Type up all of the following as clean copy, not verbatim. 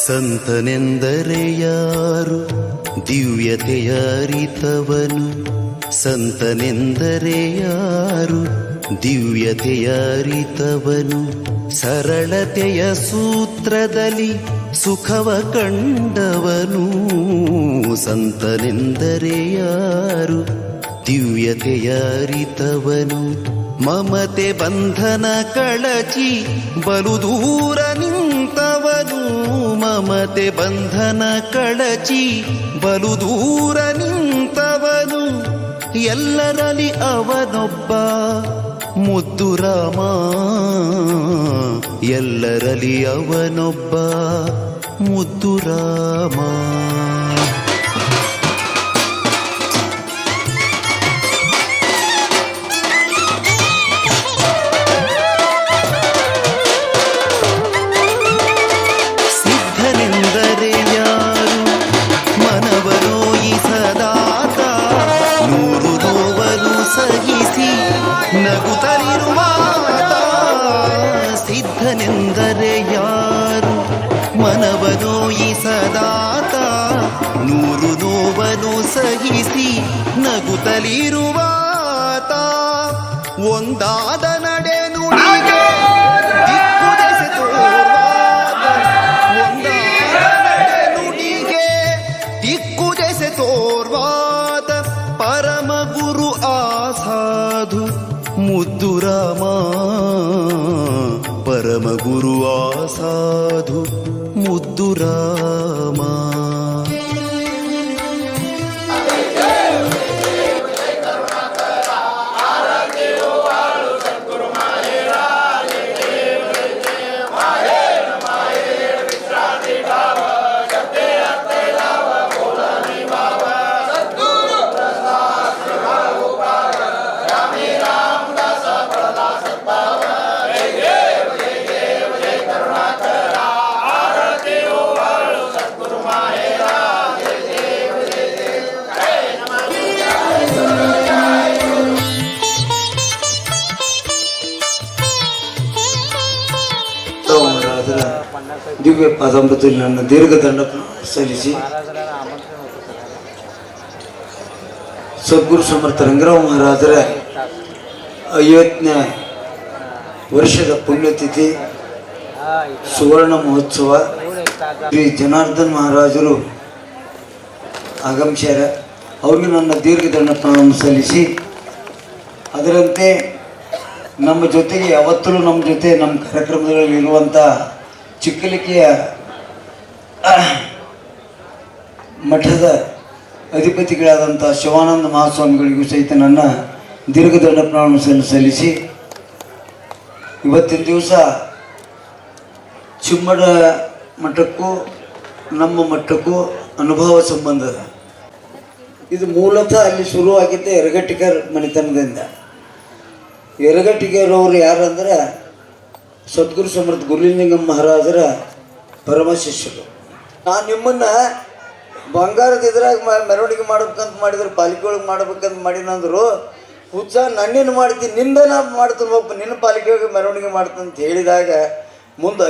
ಸಂತನೆಂದರೆ ಯಾರು ದಿವ್ಯತೆಯ ಅರಿತವನು, ಸಂತನೆಂದರೆ ಯಾರು ದಿವ್ಯತೆಯ ಅರಿತವನು, ಸರಳತೆಯ ಸೂತ್ರದಲ್ಲಿ ಸುಖವ ಕಂಡವನು. ಸಂತನೆಂದರೆ ಯಾರು ದಿವ್ಯತೆಯ ಅರಿತವನು, ಮಮತೆ ಬಂಧನ ಕಳಚಿ ಬಲು ದೂರ ನಿಂತವನು. ಮಮತೆ ಬಂಧನ ಕಳಚಿ ಬಲು ದೂರ ನಿಂತವನು, ಎಲ್ಲರಲ್ಲಿ ಅವನೊಬ್ಬ ಮುದ್ದು ರಾಮ. ಎಲ್ಲರಲ್ಲಿ ಅವನೊಬ್ಬ ಮುದ್ದು ರಾಮ. ಸಿದ್ಧನೆಂದರೆ ಯಾರು ಮನವನೋಯಿಸದಾತ, ನೂರು ನೋವನು ಸಹಿಸಿ ನಗುತ್ತಲಿರುವಾತ. ಒಂದಾದ ನಡೆ ನುಡಿಗೆ ದಿಕ್ಕು ದೆಸೆ ತೋರ್ವಾತ, ಒಂದಾದ ನಡೆ ನುಡಿಗೆ ದಿಕ್ಕು ದೆಸೆ ತೋರ್ವಾತ. ಪರಮ ಗುರು ಆಸಾಧು ಮುದ್ದು ರಾಮ, ಪರಮ ಗುರು ಆಸಾಧು ಮುದ್ದು ರಾಮ. ದಿವ್ಯ ಪಾದಾಮೃತದಲ್ಲಿ ನನ್ನ ದೀರ್ಘದಂಡ ಸಲ್ಲಿಸಿ ಸದ್ಗುರು ಸಮರ್ಥ ರಂಗರಾವ್ ಮಹಾರಾಜರ 50ನೇ ವರ್ಷದ ಪುಣ್ಯತಿಥಿ ಸುವರ್ಣ ಮಹೋತ್ಸವ. ಶ್ರೀ ಜನಾರ್ದನ್ ಮಹಾರಾಜರು ಆಗಮಿಸ್ಯಾರ. ಅವ್ರಿಗೆ ನನ್ನ ದೀರ್ಘದಂಡ ಪ್ರಣಾಮ ಸಲ್ಲಿಸಿ, ಅದರಂತೆ ನಮ್ಮ ಜೊತೆಗೆ ಯಾವತ್ತೂ ನಮ್ಮ ಜೊತೆ ನಮ್ಮ ಕಾರ್ಯಕ್ರಮದಲ್ಲಿ ಇರುವಂಥ ಚಿಕ್ಕಲಿಕೆಯ ಮಠದ ಅಧಿಪತಿಗಳಾದಂಥ ಶಿವಾನಂದ ಮಹಾಸ್ವಾಮಿಗಳಿಗೂ ಸಹಿತ ನನ್ನ ದೀರ್ಘದಂಡ ಪ್ರಣಾಮ ಸಲ್ಲಿಸಿ, ಇವತ್ತಿನ ದಿವಸ ಚಿಮ್ಮಡ ಮಠಕ್ಕೂ ನಮ್ಮ ಮಠಕ್ಕೂ ಅನುಭವ ಸಂಬಂಧ. ಇದು ಮೂಲತಃ ಅಲ್ಲಿ ಶುರುವಾಗಿದ್ದ ಯರಗಟ್ಟಿಗರ್ ಮನೆತನದಿಂದ. ಯರಗಟ್ಟಿಗರವರು ಯಾರಂದ್ರೆ ಸದ್ಗುರು ಸಮರ್ಥ ಗುರುಲಿಂಗಂ ಮಹಾರಾಜರ ಪರಮ ಶಿಷ್ಯರು. ನಾನು ನಿಮ್ಮನ್ನು ಬಂಗಾರದ ಇದ್ರಾಗ ಮೆರವಣಿಗೆ ಮಾಡ್ಬೇಕಂತ ಮಾಡಿದ್ರೆ, ಪಾಲಿಕೆ ಒಳಗೆ ಮಾಡ್ಬೇಕಂತ ಮಾಡಿನಂದ್ರು, ಹುಚ್ಚ ನನ್ನೇನು ಮಾಡ್ತೀನಿ, ನಿಂದ ನಾ ಮಾಡ್ತೀನಿ ಒಬ್ಬ, ನಿನ್ನ ಪಾಲಿಕೆ ಒಳಗೆ ಮೆರವಣಿಗೆ ಮಾಡ್ತೀನಿ ಅಂತ ಹೇಳಿದಾಗ ಮುಂದೆ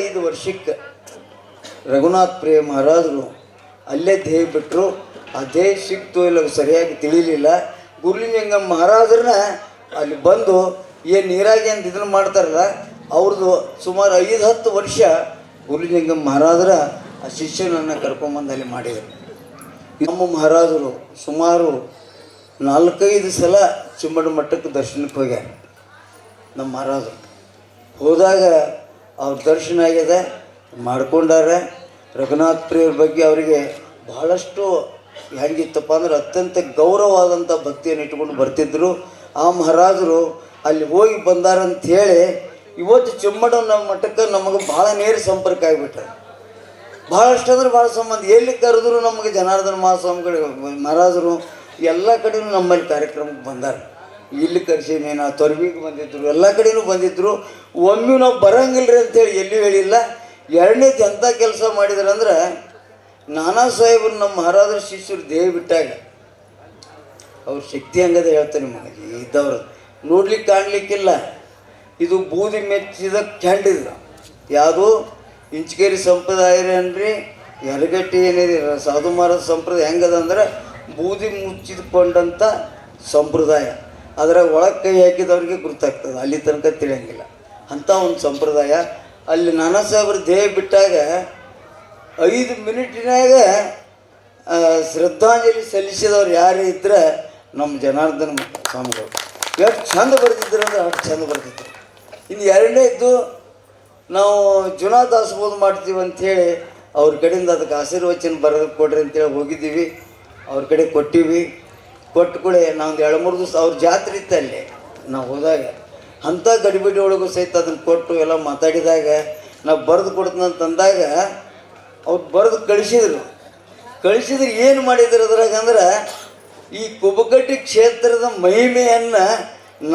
5 ವರ್ಷಕ್ಕೆ ರಘುನಾಥ್ ಪ್ರಿಯ ಮಹಾರಾಜರು ಅಲ್ಲೇ ದೇಹ ಬಿಟ್ಟರು. ಆ ದೇಹ ಸಿಕ್ತು ಇಲ್ಲ ಸರಿಯಾಗಿ ತಿಳಿಲಿಲ್ಲ. ಗುರುಲಿಂಗಂ ಮಹಾರಾಜರನ್ನ ಅಲ್ಲಿ ಬಂದು ಏನು ನೀರಾಗಿ ಅಂತ ಇದನ್ನು ಮಾಡ್ತಾರಲ್ಲ, ಅವ್ರದ್ದು ಸುಮಾರು 5-10 ವರ್ಷ ಗುರುಲಿಂಗಂ ಮಹಾರಾಜರ ಆ ಶಿಷ್ಯನನ್ನು ಕರ್ಕೊಂಬಂದು ಅಲ್ಲಿ ಮಾಡಿದರು. ನಮ್ಮ ಮಹಾರಾಜರು ಸುಮಾರು 4-5 ಸಲ ಚಿಮ್ಮಡ ಮಠಕ್ಕೆ ದರ್ಶನಕ್ಕೆ ಹೋಗ್ಯಾರ. ನಮ್ಮ ಮಹಾರಾಜರು ಹೋದಾಗ ಅವ್ರ ದರ್ಶನ ಆಗ್ಯದ, ಮಾಡ್ಕೊಂಡಾರ. ರಘುನಾಥ್ ಪ್ರಿಯರ ಬಗ್ಗೆ ಅವರಿಗೆ ಬಹಳಷ್ಟು ಹೆಂಗಿತ್ತಪ್ಪ ಅಂದ್ರೆ ಅತ್ಯಂತ ಗೌರವವಾದಂಥ ಭಕ್ತಿಯನ್ನು ಇಟ್ಕೊಂಡು ಬರ್ತಿದ್ದರು. ಆ ಮಹಾರಾಜರು ಅಲ್ಲಿ ಹೋಗಿ ಬಂದಾರಂಥೇಳಿ ಇವತ್ತು ಚಿಮ್ಮಡ ನಮ್ಮ ಮಠಕ್ಕೆ ನಮಗೆ ಭಾಳ ನೇರ ಸಂಪರ್ಕ ಆಗಿಬಿಟ್ರೆ. ಭಾಳಷ್ಟು ಅಂದ್ರೆ ಭಾಳ ಸಂಬಂಧ. ಎಲ್ಲಿ ಕರೆದ್ರು ನಮಗೆ ಜನಾರ್ದನ ಮಹಾಸ್ವಾಮಿಗಳು ಮಹಾರಾಜರು ಎಲ್ಲ ಕಡೆಯೂ ನಮ್ಮಲ್ಲಿ ಕಾರ್ಯಕ್ರಮಕ್ಕೆ ಬಂದಾರ. ಇಲ್ಲಿ ಕರ್ಸೀನಿ, ನಾ ತೊರವಿಗೆ ಬಂದಿದ್ದರು, ಎಲ್ಲ ಕಡೆಯೂ ಬಂದಿದ್ದರು. ಒಮ್ಮೆ ನಾವು ಬರಂಗಿಲ್ರಿ ಅಂತೇಳಿ ಎಲ್ಲಿ ಹೇಳಿಲ್ಲ. ಎರಡನೇದು ಎಂಥ ಕೆಲಸ ಮಾಡಿದ್ರಂದ್ರೆ, ನಾನಾ ಸಾಹೇಬರು ನಮ್ಮ ಮಹಾರಾಜರ ಶಿಷ್ಯರು ದೇಹ ಬಿಟ್ಟಾಗ ಅವ್ರ ಶಕ್ತಿ ಹಂಗದ ಹೇಳ್ತಾರೆ ನಿಮಗೆ ಇದ್ದವ್ರು ನೋಡ್ಲಿಕ್ಕೆ ಕಾಣಲಿಕ್ಕಿಲ್ಲ. ಇದು ಬೂದಿ ಮೆಚ್ಚಿದ ಕೆಂಡ ಇದು. ಯಾವುದು ಇಂಚಗೇರಿ ಸಂಪ್ರದಾಯ ಏನ್ರಿ, ಯಲಗಟ್ಟಿ ಏನಿದೆ ಸಾಧು ಮಹಾರಾಜ ಸಂಪ್ರದಾಯ ಹೆಂಗದ ಅಂದ್ರೆ ಬೂದಿ ಮುಚ್ಚಿದ್ಕೊಂಡಂಥ ಸಂಪ್ರದಾಯ. ಅದ್ರಾಗ ಒಳಗೆ ಕೈ ಹಾಕಿದವ್ರಿಗೆ ಗುರ್ತಾಗ್ತದೆ, ಅಲ್ಲಿ ತನಕ ತಿಳಿಯಂಗಿಲ್ಲ ಅಂಥ ಒಂದು ಸಂಪ್ರದಾಯ. ಅಲ್ಲಿ ನಾನಾ ಸಾಹೇಬ್ರ ದೇಹ ಬಿಟ್ಟಾಗ 5 ಮಿನಿಟಿನಾಗ ಶ್ರದ್ಧಾಂಜಲಿ ಸಲ್ಲಿಸಿದವ್ರು ಯಾರು ಇದ್ರೆ ನಮ್ಮ ಜನಾರ್ದನ ಸ್ವಾಮಿಗಳು. ಎಷ್ಟು ಚಂದ ಬರ್ತಿದ್ರು ಅಂದ್ರೆ ಅಷ್ಟು ಚಂದ ಬರ್ತಿದ್ರು. ಇನ್ನು ಎರಡನೇದ್ದು, ನಾವು ಜುನಾ ದಾಸಬೋಧ ಮಾಡ್ತೀವಿ ಅಂಥೇಳಿ ಅವ್ರ ಕಡೆಯಿಂದ ಅದಕ್ಕೆ ಆಶೀರ್ವಚನ ಬರೋದು ಕೊಡ್ರಿ ಅಂತೇಳಿ ಹೋಗಿದ್ದೀವಿ. ಅವ್ರ ಕಡೆ ಕೊಟ್ಟಿವಿ. ಕೊಟ್ಟು ಕೂಡ ನಾವೊಂದು 2-3 ದಿವಸ ಅವ್ರ ಜಾತ್ರೆ ಇತ್ತು ಅಲ್ಲಿ ನಾವು ಹೋದಾಗ. ಅಂಥ ಗಡಿಬಿಡಿ ಒಳಗೂ ಸಹಿತ ಅದನ್ನು ಕೊಟ್ಟು ಎಲ್ಲ ಮಾತಾಡಿದಾಗ ನಾವು ಬರೆದು ಕೊಡ್ತೀನಿ ಅಂತಂದಾಗ ಅವ್ರು ಬರೆದು ಕಳಿಸಿದ್ರು ಏನು ಮಾಡಿದ್ರು ಅದ್ರಾಗ ಅಂದ್ರೆ, ಈ ಕುಬಕಟ್ಟಿ ಕ್ಷೇತ್ರದ ಮಹಿಮೆಯನ್ನು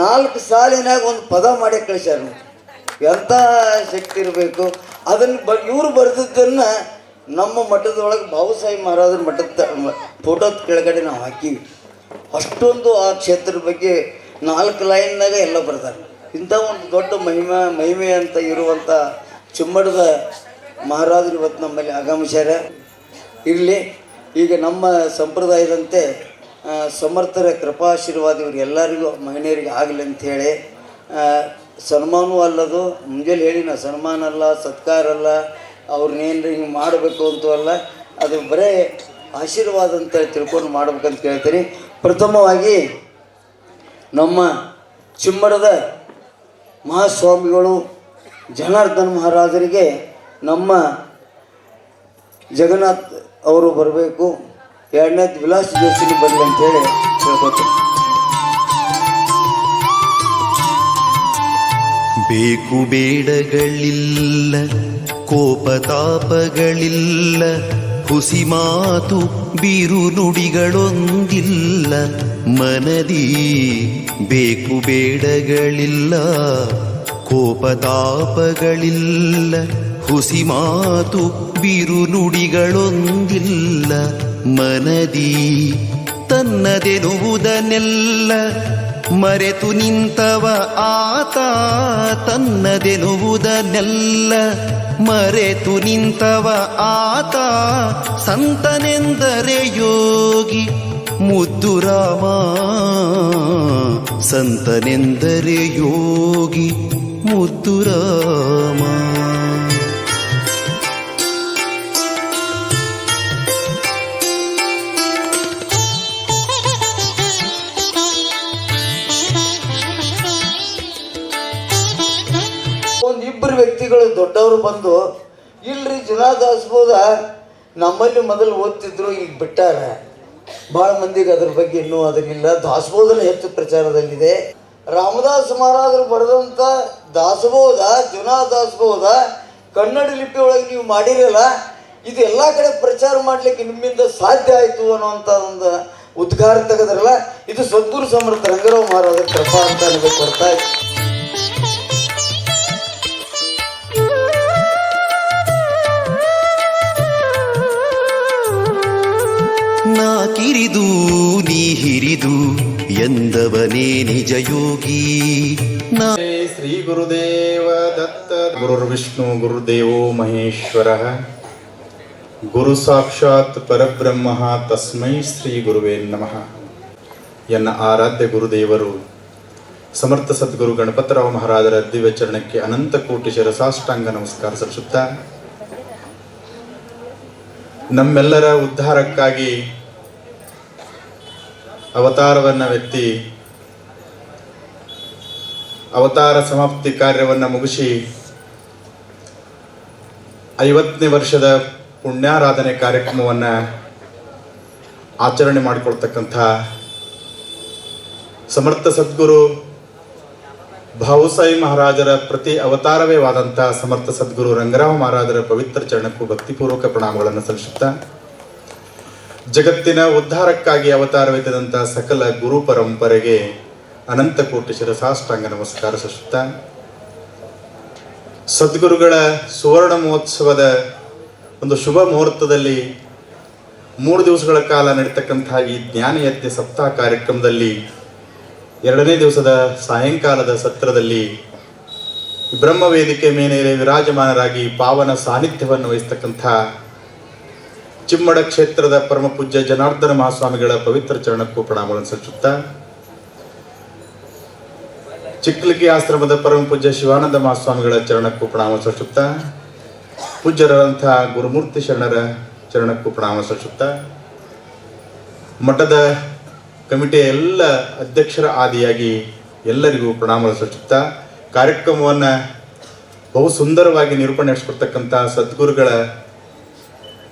4 ಸಾಲಿನಾಗ ಒಂದು ಪದ ಮಾಡಿ ಕಳಿಸ್ಯಾರ. ಎಂಥ ಶಕ್ತಿ ಇರಬೇಕು. ಅದನ್ನು ಇವರು ಬರೆದಿದ್ದನ್ನು ನಮ್ಮ ಮಠದೊಳಗೆ ಬಾಬುಸಾಹೇಬ್ ಮಹಾರಾಜರ ಮಠದ ಫೋಟೋದ ಕೆಳಗಡೆ ನಾವು ಹಾಕೀವಿ. ಅಷ್ಟೊಂದು ಆ ಕ್ಷೇತ್ರದ ಬಗ್ಗೆ 4 ಲೈನ್ನಾಗ ಎಲ್ಲ ಬರ್ತಾರೆ. ಇಂಥ ಒಂದು ದೊಡ್ಡ ಮಹಿಮೆ ಅಂತ ಇರುವಂಥ ಚಿಮ್ಮಡದ ಮಹಾರಾಜರು ಇವತ್ತು ನಮ್ಮಲ್ಲಿ ಆಗಮಿಸ್ಯಾರ. ಇರಲಿ, ಈಗ ನಮ್ಮ ಸಂಪ್ರದಾಯದಂತೆ ಸಮರ್ಥರ ಕೃಪಾಶೀರ್ವಾದ ಇವ್ರಿಗೆ ಎಲ್ಲರಿಗೂ ಮಹಿಳೆಯರಿಗೆ ಆಗಲಿ ಅಂಥೇಳಿ ಸನ್ಮಾನವೂ ಅಲ್ಲದು. ಮುಂಜಾನೆ ಹೇಳಿ ನಾ ಸನ್ಮಾನ ಅಲ್ಲ, ಸತ್ಕಾರ ಅಲ್ಲ, ಅವ್ರನ್ನೇನು ಹಿಂಗೆ ಮಾಡಬೇಕು ಅಂತೂ ಅಲ್ಲ, ಅದು ಬರೇ ಆಶೀರ್ವಾದ ಅಂತೇಳಿ ತಿಳ್ಕೊಂಡು ಮಾಡ್ಬೇಕಂತ ಕೇಳ್ತೀನಿ. ಪ್ರಥಮವಾಗಿ ನಮ್ಮ ಚಿಮ್ಮಡದ ಮಹಾಸ್ವಾಮಿಗಳು ಜನಾರ್ದನ ಮಹಾರಾಜರಿಗೆ ನಮ್ಮ ಜಗನ್ನಾಥ್ ಅವರು ಬರಬೇಕು. ಎರಡನೇದು ವಿಲಾಸ್ ಜೋಶಿನಿ ಬರಲಿ ಅಂತೇಳಿ ಹೇಳ್ಬೇಕು. ಬೇಕು ಬೇಡಗಳಿಲ್ಲ, ಕೋಪತಾಪಗಳಿಲ್ಲ, ಹುಸಿ ಮಾತು ಬೀರು ನುಡಿಗಳೊಂದಿಲ್ಲ ಮನದಿ. ಬೇಕು ಬೇಡಗಳಿಲ್ಲ, ಕೋಪತಾಪಗಳಿಲ್ಲ, ಹುಸಿ ಮಾತು ಬೀರು ನುಡಿಗಳೊಂದಿಲ್ಲ ಮನದಿ. ತನ್ನದೆನುವುದನ್ನೆಲ್ಲ ಮರೆತು ನಿಂತವ ಆತ, ತನ್ನದೆನುವುದನ್ನೆಲ್ಲ ಮರೆತು ನಿಂತವ ಆತ. ಸಂತನೆಂದರೆ ಯೋಗಿ ಮುದ್ದು ರಾಮ, ಸಂತನೆಂದರೆ ಯೋಗಿ ಮುದ್ದು ರಾಮ. ಒಂದಿಬ್ಬರು ವ್ಯಕ್ತಿಗಳು ದೊಡ್ಡವರು ಬಂದು, ಇಲ್ರಿ ಜುನಾ ದಾಸಬೋಧ ನಮ್ಮಲ್ಲಿ ಮೊದಲು ಓದ್ತಿದ್ರು, ಈಗ ಬಿಟ್ಟಾರ. ಭಾಳ ಮಂದಿಗೆ ಅದ್ರ ಬಗ್ಗೆ ಇನ್ನೂ ಅದರಿಲ್ಲ. ದಾಸಬೋಧನ ಹೆಚ್ಚು ಪ್ರಚಾರದಲ್ಲಿದೆ. ರಾಮದಾಸ್ ಮಹಾರಾಜರು ಬರೆದಂಥ ದಾಸಬೋಧ, ಜುನಾ ದಾಸಬೋಧ ಕನ್ನಡ ಲಿಪಿ ಒಳಗೆ ನೀವು ಮಾಡಿರಲ್ಲ, ಇದು ಎಲ್ಲ ಕಡೆ ಪ್ರಚಾರ ಮಾಡಲಿಕ್ಕೆ ನಿಮ್ಮಿಂದ ಸಾಧ್ಯ ಆಯಿತು ಅನ್ನೋವಂಥ ಒಂದು ಉದ್ಗಾರ ತೆಗೆದ್ರಲ್ಲ, ಇದು ಸದ್ಗುರು ಸಮರ್ಥ ರಂಗರಾವ್ ಮಹಾರಾಜರ ಕೃಪಾ ಅಂತ ನನಗೆ ಬರ್ತಾ ಇತ್ತು. ನಾ ಕಿರಿದು ನೀ ಹಿರಿದು ಎಂದವನೇ ನಿಜ ಯೋಗಿ. ಶ್ರೀ ಗುರುದೇವ ದತ್ತ. ಗುರುರ್ವಿಷ್ಣು ಗುರುದೇವೋ ಮಹೇಶ್ವರ, ಗುರು ಸಾಕ್ಷಾತ್ ಪರಬ್ರಹ್ಮ ತಸ್ಮೈ ಶ್ರೀ ಗುರುವೇ ನಮಃ. ಎನ್ನ ಆರಾಧ್ಯ ಗುರುದೇವರು ಸಮರ್ಥ ಸದ್ಗುರು ಗಣಪತರಾವ್ ಮಹಾರಾಜರ ದಿವ್ಯ ಚರಣಕ್ಕೆ ಅನಂತ ಕೋಟಿ ಶಿರಸಾಷ್ಟಾಂಗ ನಮಸ್ಕಾರ ಸಲ್ಲಿಸುತ್ತಾ, ನಮ್ಮೆಲ್ಲರ ಉದ್ಧಾರಕ್ಕಾಗಿ ಅವತಾರವನ್ನು ಎತ್ತಿ ಅವತಾರ ಸಮಾಪ್ತಿ ಕಾರ್ಯವನ್ನು ಮುಗಿಸಿ 50ನೇ ವರ್ಷದ ಪುಣ್ಯಾರಾಧನೆ ಕಾರ್ಯಕ್ರಮವನ್ನು ಆಚರಣೆ ಮಾಡಿಕೊಳ್ತಕ್ಕಂಥ ಸಮರ್ಥ ಸದ್ಗುರು ಬಾಬುಸಾಹೇಬ್ ಮಹಾರಾಜರ ಪ್ರತಿ ಅವತಾರವೇ ವಾದಂಥ ಸಮರ್ಥ ಸದ್ಗುರು ರಂಗರಾವ್ ಮಹಾರಾಜರ ಪವಿತ್ರ ಚರಣಕ್ಕೂ ಭಕ್ತಿಪೂರ್ವಕ ಪ್ರಣಾಮಗಳನ್ನು ಸಲ್ಲಿಸುತ್ತಾ, ಜಗತ್ತಿನ ಉದ್ಧಾರಕ್ಕಾಗಿ ಅವತಾರವೆತ್ತಿದಂಥ ಸಕಲ ಗುರು ಪರಂಪರೆಗೆ ಅನಂತ ಕೋಟಿ ಶಿರಸಾಷ್ಟಾಂಗ ನಮಸ್ಕಾರ ಸಲ್ಲಿಸುತ್ತಾ, ಸದ್ಗುರುಗಳ ಸುವರ್ಣ ಮಹೋತ್ಸವದ ಒಂದು ಶುಭ ಮುಹೂರ್ತದಲ್ಲಿ 3 ದಿವಸಗಳ ಕಾಲ ನಡೀತಕ್ಕಂಥ ಈ ಜ್ಞಾನಯಜ್ಞ ಸಪ್ತಾಹ ಕಾರ್ಯಕ್ರಮದಲ್ಲಿ 2ನೇ ದಿವಸದ ಸಾಯಂಕಾಲದ ಸತ್ರದಲ್ಲಿ ಬ್ರಹ್ಮವೇದಿಕೆ ಮೇಲೆ ವಿರಾಜಮಾನರಾಗಿ ಪಾವನ ಸಾನ್ನಿಧ್ಯವನ್ನು ವಹಿಸ್ತಕ್ಕಂಥ ಚಿಮ್ಮಡ ಕ್ಷೇತ್ರದ ಪರಮ ಪೂಜ್ಯ ಜನಾರ್ದನ ಮಹಾಸ್ವಾಮಿಗಳ ಪವಿತ್ರ ಚರಣಕ್ಕೂ ಪ್ರಣಾಮಗಳನ್ನು ಸಲ್ಲಿಸುತ್ತಾ, ಚಿಕ್ಕಲಿಗಿ ಆಶ್ರಮದ ಪರಮ ಪೂಜ್ಯ ಶಿವಾನಂದ ಮಹಾಸ್ವಾಮಿಗಳ ಚರಣಕ್ಕೂ ಪ್ರಣಾಮ ಸಲ್ಲಿಸುತ್ತಾ, ಪೂಜ್ಯರಾದಂಥ ಗುರುಮೂರ್ತಿ ಶರಣರ ಚರಣಕ್ಕೂ ಪ್ರಣಾಮ ಸಲ್ಲಿಸುತ್ತಾ, ಮಠದ ಕಮಿಟಿಯ ಎಲ್ಲ ಅಧ್ಯಕ್ಷರ ಆದಿಯಾಗಿ ಎಲ್ಲರಿಗೂ ಪ್ರಣಾಮ ಸಲ್ಲಿಸುತ್ತಾ, ಕಾರ್ಯಕ್ರಮವನ್ನು ಬಹು ಸುಂದರವಾಗಿ ನಿರೂಪಣೆ ನಡೆಸಿಕೊಡ್ತಕ್ಕಂಥ ಸದ್ಗುರುಗಳ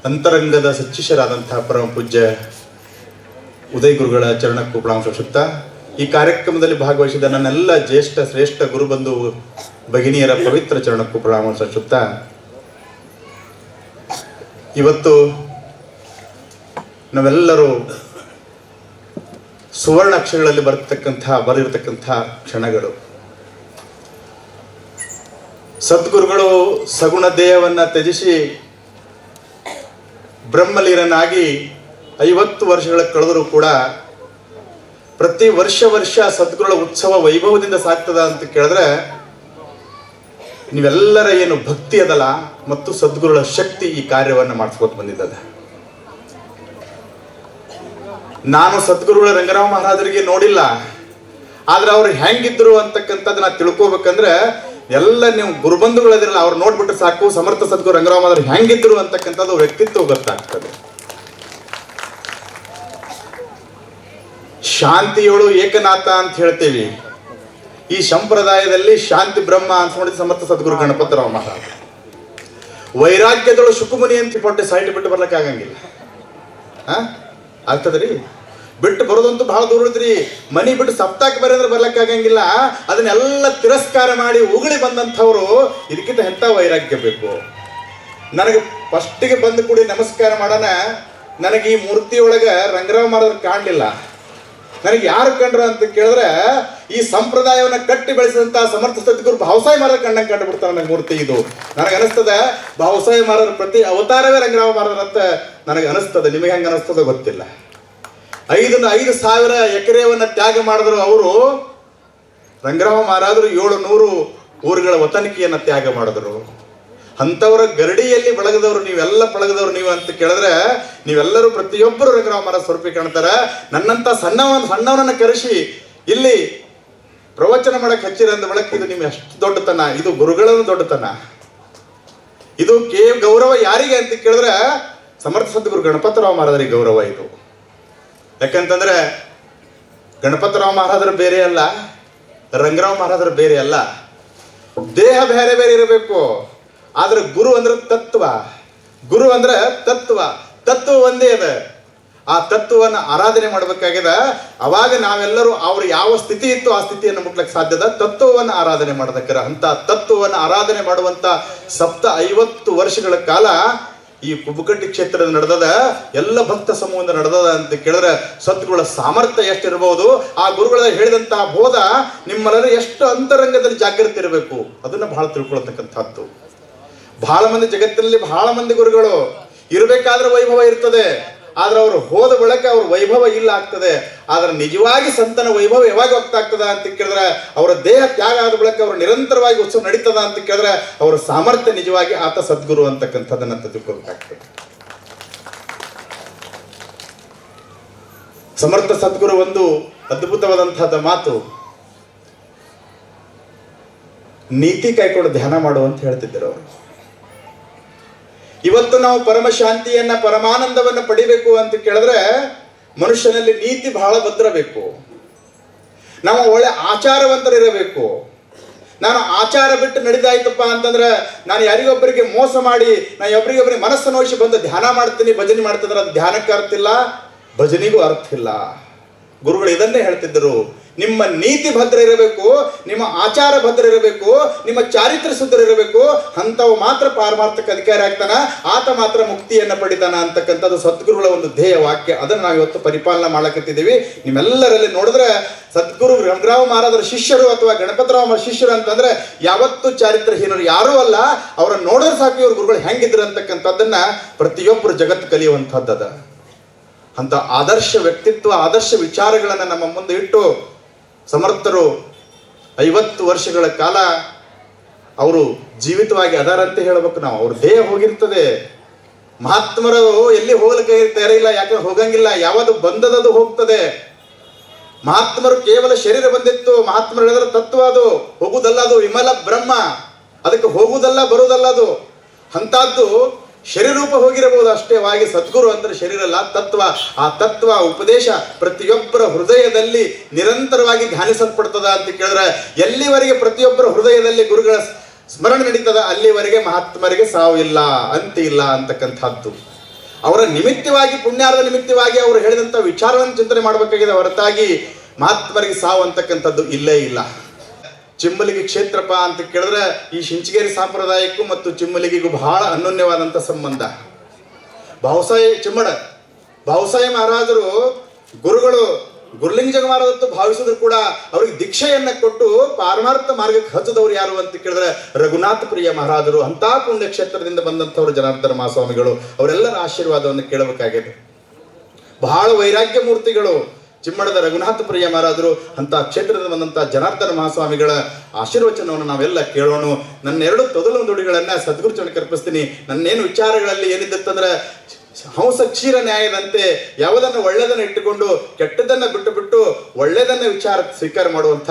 ಅಂತರಂಗದ ಸಚ್ಚಿಷರಾದಂಥ ಪರಮ ಪೂಜ್ಯ ಉದಯ ಗುರುಗಳ ಚರಣಕ್ಕೂ ಪ್ರಣಾಮ ಸಲ್ಲಿಸುತ್ತಾ, ಈ ಕಾರ್ಯಕ್ರಮದಲ್ಲಿ ಭಾಗವಹಿಸಿದ ನನ್ನೆಲ್ಲ ಜ್ಯೇಷ್ಠ ಶ್ರೇಷ್ಠ ಗುರುಬಂಧು ಭಗಿನಿಯರ ಪವಿತ್ರ ಚರಣಕ್ಕೂ ಪ್ರಣಾಮ ಸಲ್ಲಿಸುತ್ತಾ, ಇವತ್ತು ನಾವೆಲ್ಲರೂ ಸುವರ್ಣ ಅಕ್ಷರಗಳಲ್ಲಿ ಬರೆದಿರ್ತಕ್ಕಂಥ ಕ್ಷಣಗಳು. ಸದ್ಗುರುಗಳು ಸಗುಣ ದೇಹವನ್ನು ತ್ಯಜಿಸಿ ಬ್ರಹ್ಮಲೀನನಾಗಿ 50 ವರ್ಷಗಳ ಕಳೆದರೂ ಕೂಡ ಪ್ರತಿ ವರ್ಷ ಸದ್ಗುರುಗಳ ಉತ್ಸವ ವೈಭವದಿಂದ ಸಾಗ್ತದ ಅಂತ ಕೇಳಿದ್ರೆ, ನೀವೆಲ್ಲರ ಏನು ಭಕ್ತಿ ಅದಲ್ಲ ಮತ್ತು ಸದ್ಗುರುಗಳ ಶಕ್ತಿ ಈ ಕಾರ್ಯವನ್ನು ಮಾಡಿಸ್ಕೊತ ಬಂದಿದ್ದದ. ನಾನು ಸದ್ಗುರುಗಳ ರಂಗರಾಮ ಮಹಾರಾಜರಿಗೆ ನೋಡಿಲ್ಲ, ಆದ್ರೆ ಅವ್ರು ಹೆಂಗಿದ್ರು ಅಂತಕ್ಕಂಥದ್ದು ತಿಳ್ಕೊಬೇಕಂದ್ರೆ ಎಲ್ಲ ನೀವು ಗುರುಬಂಧುಗಳಿದ್ರಲ್ಲ ಅವ್ರು ನೋಡ್ಬಿಟ್ರೆ ಸಾಕು, ಸಮರ್ಥ ಸದ್ಗುರು ರಂಗರಾಮ ಮಹಾರಾಜರು ಹೆಂಗಿದ್ರು ಅಂತಕ್ಕಂಥದ್ದು ವ್ಯಕ್ತಿತ್ವ ಗೊತ್ತಾಗ್ತದೆ. ಶಾಂತಿಯೋಳು ಏಕನಾಥ ಅಂತ ಹೇಳ್ತೇವೆ. ಈ ಸಂಪ್ರದಾಯದಲ್ಲಿ ಶಾಂತಿ ಬ್ರಹ್ಮ ಅಂತ ನೋಡಿದ ಸಮರ್ಥ ಸದ್ಗುರು ಗಣಪತರಾವ್ ಮಹಾರಾಜ. ವೈರಾಗ್ಯದಳು ಶುಕುಮುನಿ ಅಂತ ಪಟ್ಟೆ ಸೈಟ್ ಬಿಟ್ಟು ಬರ್ಲಿಕ್ಕೆ ಆಗಂಗಿಲ್ಲ. ಆಗ್ತದ್ರಿ? ಬಿಟ್ಟು ಬರೋದಂತೂ ಬಹಳ ದೂರ ಇದ್ರಿ. ಮನಿ ಬಿಟ್ಟು ಸಪ್ತಾಹಕ್ಕೆ ಬರೀ ಅಂದ್ರೆ ಬರ್ಲಿಕ್ಕೆ ಆಗಂಗಿಲ್ಲ. ಅದನ್ನೆಲ್ಲ ತಿರಸ್ಕಾರ ಮಾಡಿ ಉಗುಳಿ ಬಂದಂಥವ್ರು ಇದಕ್ಕಿಂತ ಎಂಥ ವೈರಾಗ್ಯ ಬೇಕು. ನನಗೆ ಫಸ್ಟಿಗೆ ಬಂದು ಕೂಡಿ ನಮಸ್ಕಾರ ಮಾಡೋಣ, ನನಗೆ ಈ ಮೂರ್ತಿಯೊಳಗೆ ರಂಗರಾವ್ ಮಹಾರಾಜರು ಕಾಣಲಿಲ್ಲ. ನನಗೆ ಯಾರು ಕಂಡ್ರ ಅಂತ ಕೇಳಿದ್ರೆ ಈ ಸಂಪ್ರದಾಯವನ್ನು ಕಟ್ಟಿ ಬೆಳೆಸಿದಂತ ಸಮರ್ಥ ಸದ್ಗುರು ಭಾವಸಾಯಿ ಮಹಾರಾಜ ಕಂಡಂಗೆ ಕಂಡು ಬಿಡ್ತಾರೆ ನನಗೆ ಮೂರ್ತಿ. ಇದು ನನಗೆ ಅನಿಸ್ತದೆ ಭಾವಸಾಯಿ ಮಹಾರಾಜರ ಪ್ರತಿ ಅವತಾರವೇ ರಂಗರಾಮ ಮಹಾರಾಜ ಅಂತ ನನಗೆ ಅನಿಸ್ತದೆ. ನಿಮಗೆ ಹೆಂಗೆ ಅನಿಸ್ತದೆ ಗೊತ್ತಿಲ್ಲ. 5,000 ಎಕರೆಯನ್ನು ತ್ಯಾಗ ಮಾಡಿದ್ರು ಅವರು. ರಂಗರಾಮ ಮಹಾರಾಜರು 700 ಊರುಗಳ ವತನಿಕೆಯನ್ನು ತ್ಯಾಗ ಮಾಡಿದ್ರು. ಅಂಥವರ ಗರಡಿಯಲ್ಲಿ ಬಳಗದವರು ನೀವೆಲ್ಲ ಪಳಗದವ್ರು ನೀವು ಅಂತ ಕೇಳಿದ್ರೆ ನೀವೆಲ್ಲರೂ ಪ್ರತಿಯೊಬ್ಬರು ರಂಗರಾಮ ಮಹಾರಾಜ ಸ್ವರೂಪಿ ಕಾಣ್ತಾರೆ. ನನ್ನಂಥ ಸಣ್ಣವನನ್ನು ಕರೆಸಿ ಇಲ್ಲಿ ಪ್ರವಚನ ಮಾಡಕ್ಕೆ ಹಚ್ಚಿರ ಅಂದ ಬಳಕೆ ಇದು ನಿಮ್ಗೆ ಎಷ್ಟು ದೊಡ್ಡತನ. ಇದು ಗುರುಗಳನ್ನು ದೊಡ್ಡತನ. ಇದು ಗೌರವ ಯಾರಿಗೆ ಅಂತ ಕೇಳಿದ್ರೆ ಸಮರ್ಥ ಸದ್ಗುರು ಗಣಪತರಾವ್ ಮಹಾರಾಜರಿಗೆ ಗೌರವ ಇದು. ಯಾಕಂತಂದ್ರೆ ಗಣಪತರಾವ್ ಮಹಾರಾಜರು ಬೇರೆ ಅಲ್ಲ, ರಂಗರಾವ್ ಮಹಾರಾಜರು ಬೇರೆ ಅಲ್ಲ. ದೇಹ ಬೇರೆ ಬೇರೆ ಇರಬೇಕು, ಆದ್ರೆ ಗುರು ಅಂದ್ರೆ ತತ್ವ. ಗುರು ಅಂದ್ರೆ ತತ್ವ ಒಂದೇ ಅದ. ಆ ತತ್ವವನ್ನು ಆರಾಧನೆ ಮಾಡಬೇಕಾಗಿದೆ. ಅವಾಗ ನಾವೆಲ್ಲರೂ ಅವ್ರು ಯಾವ ಸ್ಥಿತಿ ಇತ್ತು ಆ ಸ್ಥಿತಿಯನ್ನು ಮುಟ್ಲಿಕ್ಕೆ ಸಾಧ್ಯದ. ತತ್ವವನ್ನು ಆರಾಧನೆ ಮಾಡಬೇಕಾರ ಅಂತ ತತ್ವವನ್ನು ಆರಾಧನೆ ಮಾಡುವಂತ 50 ವರ್ಷಗಳ ಕಾಲ ಈ ಕುಬುಕಟ್ಟಿ ಕ್ಷೇತ್ರದ ನಡೆದದ. ಎಲ್ಲ ಭಕ್ತ ಸಮೂಹದಿಂದ ನಡೆದದ ಅಂತ ಕೇಳಿದ್ರೆ ಸದ್ಗುರುಗಳ ಸಾಮರ್ಥ್ಯ ಎಷ್ಟಿರಬಹುದು. ಆ ಗುರುಗಳ ಹೇಳಿದಂತಹ ಬೋಧ ನಿಮ್ಮೆಲ್ಲರೂ ಎಷ್ಟು ಅಂತರಂಗದಲ್ಲಿ ಜಾಗೃತಿ ಇರಬೇಕು ಅದನ್ನ ಬಹಳ ತಿಳ್ಕೊಳ್ತಕ್ಕಂಥದ್ದು. ಬಹಳ ಮಂದಿ ಜಗತ್ತಿನಲ್ಲಿ ಬಹಳ ಮಂದಿ ಗುರುಗಳು ಇರಬೇಕಾದ್ರೆ ವೈಭವ ಇರ್ತದೆ, ಆದ್ರೆ ಅವರು ಹೋದ ಬಳಿಕ ಅವ್ರ ವೈಭವ ಇಲ್ಲ ಆಗ್ತದೆ. ಆದ್ರೆ ನಿಜವಾಗಿ ಸಂತನ ವೈಭವ ಯಾವಾಗ ಆಗ್ತದ ಅಂತ ಕೇಳಿದ್ರೆ ಅವರ ದೇಹ ತ್ಯಾಗ ಆದ ಬಳಿಕ ಅವರು ನಿರಂತರವಾಗಿ ಉತ್ಸವ ನಡೀತದ ಅಂತ ಕೇಳಿದ್ರೆ ಅವರ ಸಾಮರ್ಥ್ಯ ನಿಜವಾಗಿ ಆತ ಸದ್ಗುರು ಅಂತಕ್ಕಂಥದ್ದನ್ನ ತಿಳ್ಕೊಬೇಕಾಗ್ತದೆ. ಸಮರ್ಥ ಸದ್ಗುರು ಒಂದು ಅದ್ಭುತವಾದಂತಹದ ಮಾತು, ನೀತಿ ಕೈಕೊಂಡು ಧ್ಯಾನ ಮಾಡು ಅಂತ ಹೇಳ್ತಿದ್ದರು ಅವರು. ಇವತ್ತು ನಾವು ಪರಮ ಶಾಂತಿಯನ್ನ ಪರಮಾನಂದವನ್ನು ಪಡಿಬೇಕು ಅಂತ ಕೇಳಿದ್ರೆ ಮನುಷ್ಯನಲ್ಲಿ ನೀತಿ ಬಹಳ ಭದ್ರಬೇಕು. ನಾವು ಒಳ್ಳೆ ಆಚಾರವಂತರಿರಬೇಕು. ನಾನು ಆಚಾರ ಬಿಟ್ಟು ನಡೆದಾಯ್ತಪ್ಪ ಅಂತಂದ್ರೆ ನಾನು ಯಾರಿಗೊಬ್ಬರಿಗೆ ಮೋಸ ಮಾಡಿ ನಾನು ಒಬ್ಬರಿಗೊಬ್ಬರಿಗೆ ಮನಸ್ಸು ನೋಯಿಸಿ ಬಂದು ಧ್ಯಾನ ಮಾಡ್ತೀನಿ ಭಜನೆ ಮಾಡ್ತಿದ್ರೆ ಅದು ಧ್ಯಾನಕ್ಕೆ ಅರ್ಥ ಇಲ್ಲ, ಭಜನೆಗೂ ಅರ್ಥ ಇಲ್ಲ. ಗುರುಗಳು ಇದನ್ನೇ ಹೇಳ್ತಿದ್ದರು, ನಿಮ್ಮ ನೀತಿ ಭದ್ರ ಇರಬೇಕು, ನಿಮ್ಮ ಆಚಾರ ಭದ್ರ ಇರಬೇಕು, ನಿಮ್ಮ ಚಾರಿತ್ರ್ಯ ಶುದ್ಧ ಇರಬೇಕು. ಅಂಥವು ಮಾತ್ರ ಪಾರಮಾರ್ಥಕ ಅಧಿಕಾರಿ ಆಗ್ತಾನ, ಆತ ಮಾತ್ರ ಮುಕ್ತಿಯನ್ನು ಪಡಿತಾನ ಅಂತಕ್ಕಂಥದ್ದು ಸದ್ಗುರುಗಳ ಒಂದು ಧ್ಯೇಯ ವಾಕ್ಯ. ಅದನ್ನು ನಾವು ಇವತ್ತು ಪರಿಪಾಲನೆ ಮಾಡಕತ್ತಿದ್ದೀವಿ. ನಿಮ್ಮೆಲ್ಲರಲ್ಲಿ ನೋಡಿದ್ರೆ ಸದ್ಗುರು ರಂಗರಾವ್ ಮಹಾರಾಜರ ಶಿಷ್ಯರು ಅಥವಾ ಗಣಪತರಾವ್ ಶಿಷ್ಯರು ಅಂತಂದ್ರೆ ಯಾವತ್ತೂ ಚಾರಿತ್ರಹೀನರು ಯಾರೂ ಅಲ್ಲ. ಅವರನ್ನು ನೋಡಿದ್ರೆ ಸಾಕು ಇವ್ರ ಗುರುಗಳು ಹೆಂಗಿದ್ರು ಅಂತಕ್ಕಂಥದ್ದನ್ನ ಪ್ರತಿಯೊಬ್ಬರು ಜಗತ್ತು ಕಲಿಯುವಂಥದ್ದದ. ಅಂತ ಆದರ್ಶ ವ್ಯಕ್ತಿತ್ವ, ಆದರ್ಶ ವಿಚಾರಗಳನ್ನು ನಮ್ಮ ಮುಂದೆ ಇಟ್ಟು ಸಮರ್ಥರು 50 ವರ್ಷಗಳ ಕಾಲ ಅವರು ಜೀವಿತವಾಗಿ ಅದಾರಂತೆ ಹೇಳಬೇಕು ನಾವು. ಅವ್ರ ದೇಹ ಹೋಗಿರ್ತದೆ. ಮಹಾತ್ಮರು ಎಲ್ಲಿ ಹೋಗ್ಲಿಕ್ಕೆ ತಯಾರಿಲ್ಲ, ಯಾಕಂದ್ರೆ ಹೋಗಂಗಿಲ್ಲ. ಯಾವುದು ಬಂದದದು ಹೋಗ್ತದೆ. ಮಹಾತ್ಮರು ಕೇವಲ ಶರೀರ ಬಂದಿತ್ತು. ಮಹಾತ್ಮರು ಹೇಳಿದ್ರೆ ತತ್ವ ಅದು, ಹೋಗುವುದಲ್ಲ, ಅದು ವಿಮಲ ಬ್ರಹ್ಮ, ಅದಕ್ಕೆ ಹೋಗುವುದಲ್ಲ ಬರುವುದಲ್ಲ ಅದು. ಅಂಥದ್ದು ಶರೀರೂಪ ಹೋಗಿರಬಹುದು ಅಷ್ಟೇವಾಗಿ. ಸದ್ಗುರು ಅಂದ್ರೆ ಶರೀರ ಅಲ್ಲ, ತತ್ವ. ಆ ತತ್ವ ಉಪದೇಶ ಪ್ರತಿಯೊಬ್ಬರ ಹೃದಯದಲ್ಲಿ ನಿರಂತರವಾಗಿ ಧ್ಯಾನಿಸಲ್ಪಡ್ತದ ಅಂತ ಕೇಳಿದ್ರೆ, ಎಲ್ಲಿವರೆಗೆ ಪ್ರತಿಯೊಬ್ಬರ ಹೃದಯದಲ್ಲಿ ಗುರುಗಳ ಸ್ಮರಣೆ ನಡೀತದ ಅಲ್ಲಿವರೆಗೆ ಮಹಾತ್ಮರಿಗೆ ಸಾವು ಇಲ್ಲ, ಅಂತ್ಯ ಇಲ್ಲ ಅಂತಕ್ಕಂಥದ್ದು. ಅವರ ನಿಮಿತ್ತವಾಗಿ, ಪುಣ್ಯಾರ್ಧ ನಿಮಿತ್ತವಾಗಿ ಅವರು ಹೇಳಿದಂಥ ವಿಚಾರಗಳನ್ನು ಚಿಂತನೆ ಮಾಡಬೇಕಾಗಿದೆ ಹೊರತಾಗಿ ಮಹಾತ್ಮರಿಗೆ ಸಾವು ಅಂತಕ್ಕಂಥದ್ದು ಇಲ್ಲೇ ಇಲ್ಲ. ಚಿಮ್ಮಲಿಗೆ ಕ್ಷೇತ್ರಪ ಅಂತ ಕೇಳಿದ್ರೆ ಈ ಶಿಂಚಗೇರಿ ಸಂಪ್ರದಾಯಕ್ಕೂ ಮತ್ತು ಚಿಮ್ಮಲಿಗೆಗೂ ಬಹಳ ಅನನ್ಯವಾದಂಥ ಸಂಬಂಧ. ಭಾವಸಾಯಿ ಮಹಾರಾಜರು ಗುರುಗಳು ಗುರುಲಿಂಗ ಮಹಾರಾಜತ್ತು ಭಾವಿಸಿದ್ರು ಕೂಡ ಅವ್ರಿಗೆ ದೀಕ್ಷೆಯನ್ನ ಕೊಟ್ಟು ಪಾರಮಾರ್ಥ ಮಾರ್ಗಕ್ಕೆ ಹಚ್ಚದವ್ರು ಯಾರು ಅಂತ ಕೇಳಿದ್ರೆ ರಘುನಾಥ ಪ್ರಿಯ ಮಹಾರಾಜರು. ಅಂಥ ಪುಣ್ಯ ಕ್ಷೇತ್ರದಿಂದ ಬಂದಂಥವ್ರು ಜನಾರ್ದನ ಮಹಾಸ್ವಾಮಿಗಳು. ಅವರೆಲ್ಲರ ಆಶೀರ್ವಾದವನ್ನು ಕೇಳಬೇಕಾಗಿದೆ. ಬಹಳ ವೈರಾಗ್ಯ ಮೂರ್ತಿಗಳು ಚಿಮ್ಮಡದ ರಘುನಾಥ ಪ್ರಿಯ ಮಹಾರಾಜರು. ಅಂತ ಕ್ಷೇತ್ರದಿಂದ ಬಂದಂಥ ಜನಾರ್ದನ ಮಹಾಸ್ವಾಮಿಗಳ ಆಶೀರ್ವಚನವನ್ನು ನಾವೆಲ್ಲ ಕೇಳೋಣ. ನನ್ನ 2 ತೊದಲು ನುಡಿಗಳನ್ನ ಸದ್ಗುರು ಚರಣಕ್ಕೆ ಅರ್ಪಿಸ್ತೀನಿ. ನನ್ನೇನು ವಿಚಾರಗಳಲ್ಲಿ ಏನಿದ್ದಂದ್ರೆ, ಹಂಸ ಕ್ಷೀರ ನ್ಯಾಯದಂತೆ ಯಾವುದನ್ನು ಒಳ್ಳೆಯದನ್ನು ಇಟ್ಟುಕೊಂಡು ಕೆಟ್ಟದನ್ನು ಬಿಟ್ಟು ಒಳ್ಳೆಯದನ್ನ ವಿಚಾರ ಸ್ವೀಕಾರ ಮಾಡುವಂಥ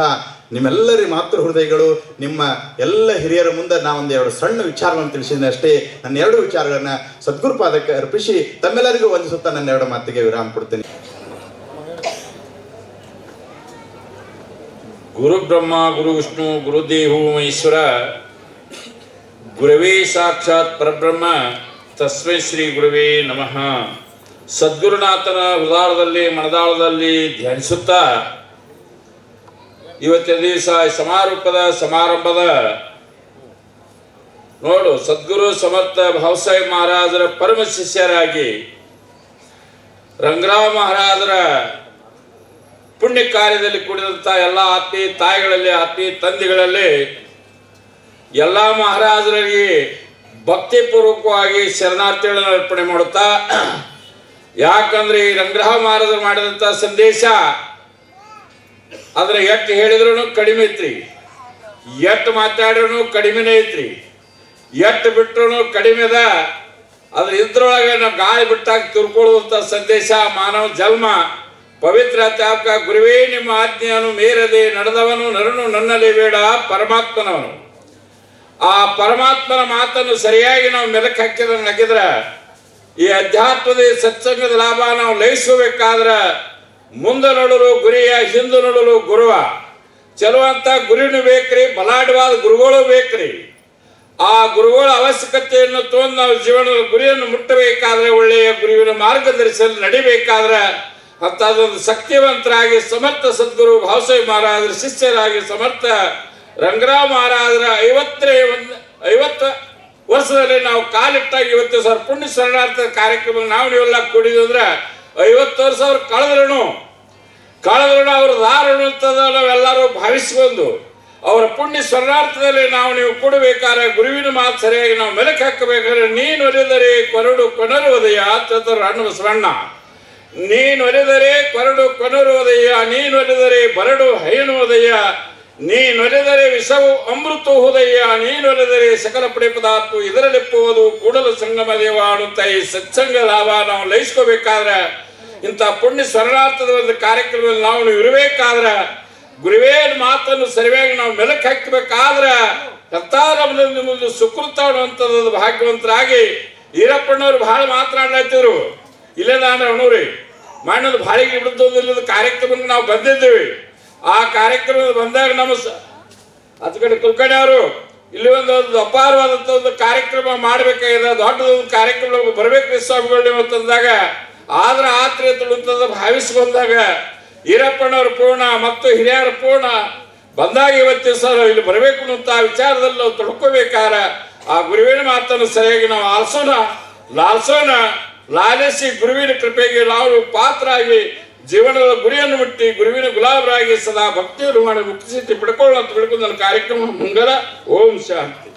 ನಿಮ್ಮೆಲ್ಲರಿ ಮಾತೃ ಹೃದಯಗಳು, ನಿಮ್ಮ ಎಲ್ಲ ಹಿರಿಯರ ಮುಂದೆ ನಾವೊಂದು 2 ಸಣ್ಣ ವಿಚಾರವನ್ನು ತಿಳಿಸಿದ್ದೇನೆ ಅಷ್ಟೇ. ನನ್ನ 2 ವಿಚಾರಗಳನ್ನ ಸದ್ಗುರು ಪಾದಕ್ಕೆ ಅರ್ಪಿಸಿ ತಮ್ಮೆಲ್ಲರಿಗೂ ವಂದಿಸುತ್ತಾ ನನ್ನ 2 ಮಾತಿಗೆ ವಿರಾಮ ಕೊಡ್ತೀನಿ. ಗುರು ಬ್ರಹ್ಮ ಗುರು ವಿಷ್ಣು ಗುರುದೇವೋ ಮಹೇಶ್ವರ, ಗುರವೇ ಸಾಕ್ಷಾತ್ ಪರಬ್ರಹ್ಮ, ತಸ್ಮೈ ಶ್ರೀ ಗುರುವೇ ನಮಃ. ಸದ್ಗುರುನಾಥನ ಹೃದಯದಲ್ಲಿ ಮನದಾಳದಲ್ಲಿ ಧ್ಯಾನಿಸುತ್ತಾ ಇವತ್ತಿನ ದಿವಸ ಸಮಾರಂಭದ ನೋಡು ಸದ್ಗುರು ಸಮರ್ಥ ಭಾವಸಾಯಿ ಮಹಾರಾಜರ ಪರಮ ಶಿಷ್ಯರಾಗಿ ರಂಗರಾವ್ ಮಹಾರಾಜರ ಪುಣ್ಯ ಕಾರ್ಯದಲ್ಲಿ ಕೂಡಿದಂಥ ಎಲ್ಲ ಆತ್ಮೀಯ ತಾಯಿಗಳಲ್ಲಿ, ಆತ್ಮೀಯ ತಂದೆಗಳಲ್ಲಿ ಎಲ್ಲ ಮಹಾರಾಜರಿಗೆ ಭಕ್ತಿಪೂರ್ವಕವಾಗಿ ಶರಣಾರ್ಥಿಗಳನ್ನು ಅರ್ಪಣೆ ಮಾಡುತ್ತಾ, ಯಾಕಂದ್ರೆ ಈ ರಂಗರಾವ್ ಮಹಾರಾಜರು ಮಾಡಿದಂಥ ಸಂದೇಶ ಅದ್ರ ಎಷ್ಟು ಹೇಳಿದ್ರು ಕಡಿಮೆ ಐತ್ರಿ, ಎಷ್ಟು ಮಾತಾಡ್ರೂ ಕಡಿಮೆನೇ ಐತ್ರಿ, ಎಷ್ಟು ಬಿಟ್ರು ಕಡಿಮೆದ. ಅದ್ರ ಇದ್ರೊಳಗೆ ನಾವು ಗಾಳಿ ಬಿಟ್ಟಾಗ ತಿಳ್ಕೊಳ್ಳುವಂಥ ಸಂದೇಶ ಮಾನವ ಜನ್ಮ ಪವಿತ್ರ ತ್ಯಾಗ ಗುರುವೇ ನಿಮ್ಮ ಆಜ್ಞೆಯನ್ನು ಮೀರದೆ ನಡೆದವನು ನರನು ನನ್ನಲ್ಲಿ ಬೇಡ ಪರಮಾತ್ಮನವನು. ಆ ಪರಮಾತ್ಮನ ಮಾತನ್ನು ಸರಿಯಾಗಿ ನಾವು ಮೆಲುಕು ಹಾಕಿದ್ರೆ ಈ ಅಧ್ಯಾತ್ಮದ ಸತ್ಸಂಗದ ಲಾಭ ನಾವು ಲಯಿಸಬೇಕಾದ್ರೆ ಮುಂದೆ ನೋಡಲು ಗುರಿಯ, ಹಿಂದೆ ನೋಡಲು ಗುರುವ. ಚಲುವಂತ ಗುರಿನೂ ಬೇಕ್ರಿ, ಬಲಾಢ್ಯವಾದ ಗುರುಗಳು ಬೇಕ್ರಿ. ಆ ಗುರುಗಳ ಅವಶ್ಯಕತೆಯನ್ನು ತಗೊಂಡು ನಾವು ಜೀವನದ ಗುರಿಯನ್ನು ಮುಟ್ಟಬೇಕಾದ್ರೆ, ಒಳ್ಳೆಯ ಗುರುವಿನ ಮಾರ್ಗದರ್ಶನ ನಡಿಬೇಕಾದ್ರೆ ಅಂತದೊಂದು ಶಕ್ತಿವಂತರಾಗಿ ಸಮರ್ಥ ಸದ್ಗುರು ಭಾವಸಾಯಿ ಮಹಾರಾಜರ ಶಿಷ್ಯರಾಗಿ ಸಮರ್ಥ ರಂಗರಾವ್ ಮಹಾರಾಜರ 50 ವರ್ಷದಲ್ಲಿ ನಾವು ಕಾಲಿಟ್ಟಾಗಿ ಇವತ್ತು ಸರ್ ಪುಣ್ಯ ಶರಣಾರ್ಥ ಕಾರ್ಯಕ್ರಮ ನೀವೆಲ್ಲ ಕೂಡಿದ್ರೆ 50 ವರ್ಷ ಅವ್ರು ಕಳೆದ್ರು ಅವ್ರ ದಾರುಣ ಅಂತದ ನಾವೆಲ್ಲರೂ ಭಾವಿಸ್ಕೊಂಡು ಅವರ ಪುಣ್ಯ ಶರಣಾರ್ಥದಲ್ಲಿ ನೀವು ಕೂಡಬೇಕಾದ್ರೆ ಗುರುವಿನ ಮಾತು ಸರಿಯಾಗಿ ನಾವು ಮೆಲುಕು ಹಾಕಬೇಕಾದ್ರೆ, ನೀನು ಒಲಿದರೆ ಕೊನರುವುದಯ ಚತುರ ಅಣ್ಣ ಬಸವಣ್ಣ, ನೀನು ಒಲಿದರೆ ಕೊನರುವುದಯ, ನೀನು ಒಲಿದರೆ ಬರಡು ಹೈನುವುದಯ, ನೀನೊಲಿದರೆ ವಿಷವು ಅಮೃತ ಹೋದಯ್ಯ, ನೀನೊಲಿದರೆ ಸಕಲ ಪಡೆ ಪದಾರ್ಥ ಇದರಲ್ಲಿಪ್ಪುವುದು ಕೂಡಲ ಸಂಗಮ ದೇವ ಅನ್ನುತ್ತ ಈ ಸತ್ಸಂಗ ಲಾಭ ನಾವು ಲಯಿಸ್ಕೋಬೇಕಾದ್ರೆ, ಇಂಥ ಪುಣ್ಯ ಶರಣಾರ್ಥದ ಒಂದು ಕಾರ್ಯಕ್ರಮದಲ್ಲಿ ನಾವು ಇರಬೇಕಾದ್ರೆ, ಗುರುವೇ ಮಾತನ್ನು ಸರಿಯಾಗಿ ನಾವು ಮೆಲುಕು ಹಾಕಬೇಕಾದ್ರೆ ಕರ್ತಾರದಲ್ಲಿ ಮುಂದೆ ಸುಕೃತ ಅನ್ನುವಂಥದ್ದು ಭಾಗ್ಯವಂತರಾಗಿ ಈರಪ್ಪಣ್ಣವ್ರು ಬಹಳ ಮಾತನಾಡ್ಲತ್ತಿದ್ರು. ಇಲ್ಲೇ ನಾನು ಅಣ್ಣವ್ರಿ ಮಣ್ಣದ ಬಾಳಿಗೆ ಬಿಡುತ್ತೋದಿಲ್ಲದ ಕಾರ್ಯಕ್ರಮಕ್ಕೆ ನಾವು ಬಂದಿದ್ದೀವಿ. ಆ ಕಾರ್ಯಕ್ರಮದ ಬಂದಾಗ ನಮ್ಮ ಹತ್ತು ಕಡೆ ಕುಲ್ಕರ್ಣಿ ಅವರು ಇಲ್ಲಿ ಒಂದು ಅಪಾರವಾದಂಥ ಒಂದು ಕಾರ್ಯಕ್ರಮ ಮಾಡಬೇಕಾಗಿದೆ, ದೊಡ್ಡದೊಂದು ಕಾರ್ಯಕ್ರಮ ಬರಬೇಕು ಸ್ವಾಮಿಗಳು ನೀವು ಅಂತಂದಾಗ ಆದ್ರೆ ಆತ್ರೆ ತುಳುತ್ತದ ಭಾವಿಸಿ ಬಂದಾಗ ಈರಪ್ಪನವರು ಪೂರ್ಣ ಮತ್ತು ಹಿರಿಯರ ಪೂರ್ಣ ಬಂದಾಗ ಇವತ್ತಿನ ಸರ್ ಇಲ್ಲಿ ಬರಬೇಕು ಅಂತ ವಿಚಾರದಲ್ಲಿ ನಾವು ತೊಡ್ಕೋಬೇಕಾರ ಆ ಗುರುವಿನ ಮಾತನ್ನು ಸರಿಯಾಗಿ ನಾವು ಲಾಲಿಸೋಣ ಲಾಲಿಸಿ ಗುರುವಿನ ಕೃಪೆಗೆ ನಾವು ಪಾತ್ರರಾಗಿ ಜೀವನದ ಗುರಿಯನ್ನು ಮುಟ್ಟಿ ಗುರುವಿನ ಗುಲಾಬರಾಗಿ ಸದಾ ಭಕ್ತಿಯನ್ನು ಮಾಡಿ ಮುಕ್ತಿಸಿಟ್ಟು ಬಿಡ್ಕೊಳ್ಳೋ ಅಂತ ಬಿಡ್ಕೊಂಡು ನನ್ನ ಕಾರ್ಯಕ್ರಮ ಮುಂಗರ. ಓಂ ಶಾಂತಿ.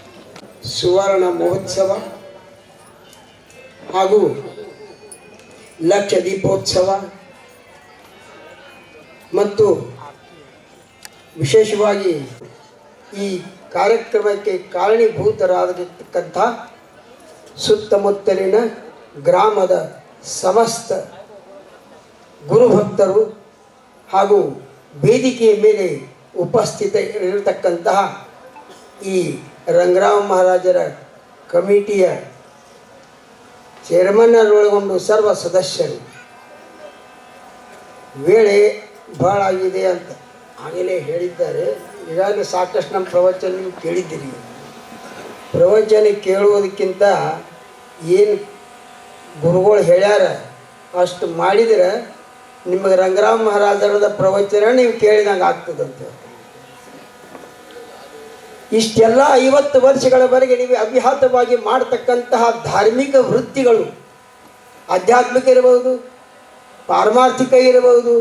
ಸುವರ್ಣ ಮಹೋತ್ಸವ ಹಾಗೂ ಲಕ್ಷ ದೀಪೋತ್ಸವ ಮತ್ತು ವಿಶೇಷವಾಗಿ ಈ ಕಾರ್ಯಕ್ರಮಕ್ಕೆ ಕಾರಣೀಭೂತರಾಗಿರ್ತಕ್ಕಂಥ ಸುತ್ತಮುತ್ತಲಿನ ಗ್ರಾಮದ ಸಮಸ್ತ ಗುರುಭಕ್ತರು ಹಾಗೂ ವೇದಿಕೆಯ ಮೇಲೆ ಉಪಸ್ಥಿತರಿರತಕ್ಕಂತಹ ಈ ರಂಗರಾವ್ ಮಹಾರಾಜರ ಕಮಿಟಿಯ ಚೇರ್ಮನ್ನರೊಳಗೊಂಡು ಸರ್ವ ಸದಸ್ಯರು, ವೇಳೆ ಭಾಳ ಆಗಿದೆ ಅಂತ ಆಗಲೇ ಹೇಳಿದ್ದಾರೆ. ಈಗಾಗಲೇ ಸಾಕಷ್ಟು ನಮ್ಮ ಪ್ರವಚನ ನೀವು ಕೇಳಿದ್ದೀರಿ. ಪ್ರವಚನ ಕೇಳುವುದಕ್ಕಿಂತ ಏನು ಗುರುಗಳು ಹೇಳ್ಯಾರ ಅಷ್ಟು ಮಾಡಿದರೆ ನಿಮಗೆ ರಂಗರಾವ್ ಮಹಾರಾಜರದ ಪ್ರವಚನ ನೀವು ಕೇಳಿದಂಗೆ ಆಗ್ತದಂತೆ. ಇಷ್ಟೆಲ್ಲ 50 ವರ್ಷಗಳವರೆಗೆ ನೀವು ಅವ್ಯಾಹತವಾಗಿ ಮಾಡತಕ್ಕಂತಹ ಧಾರ್ಮಿಕ ವೃತ್ತಿಗಳು, ಆಧ್ಯಾತ್ಮಿಕ ಇರಬಹುದು, ಪಾರಮಾರ್ಥಿಕ ಇರಬಹುದು,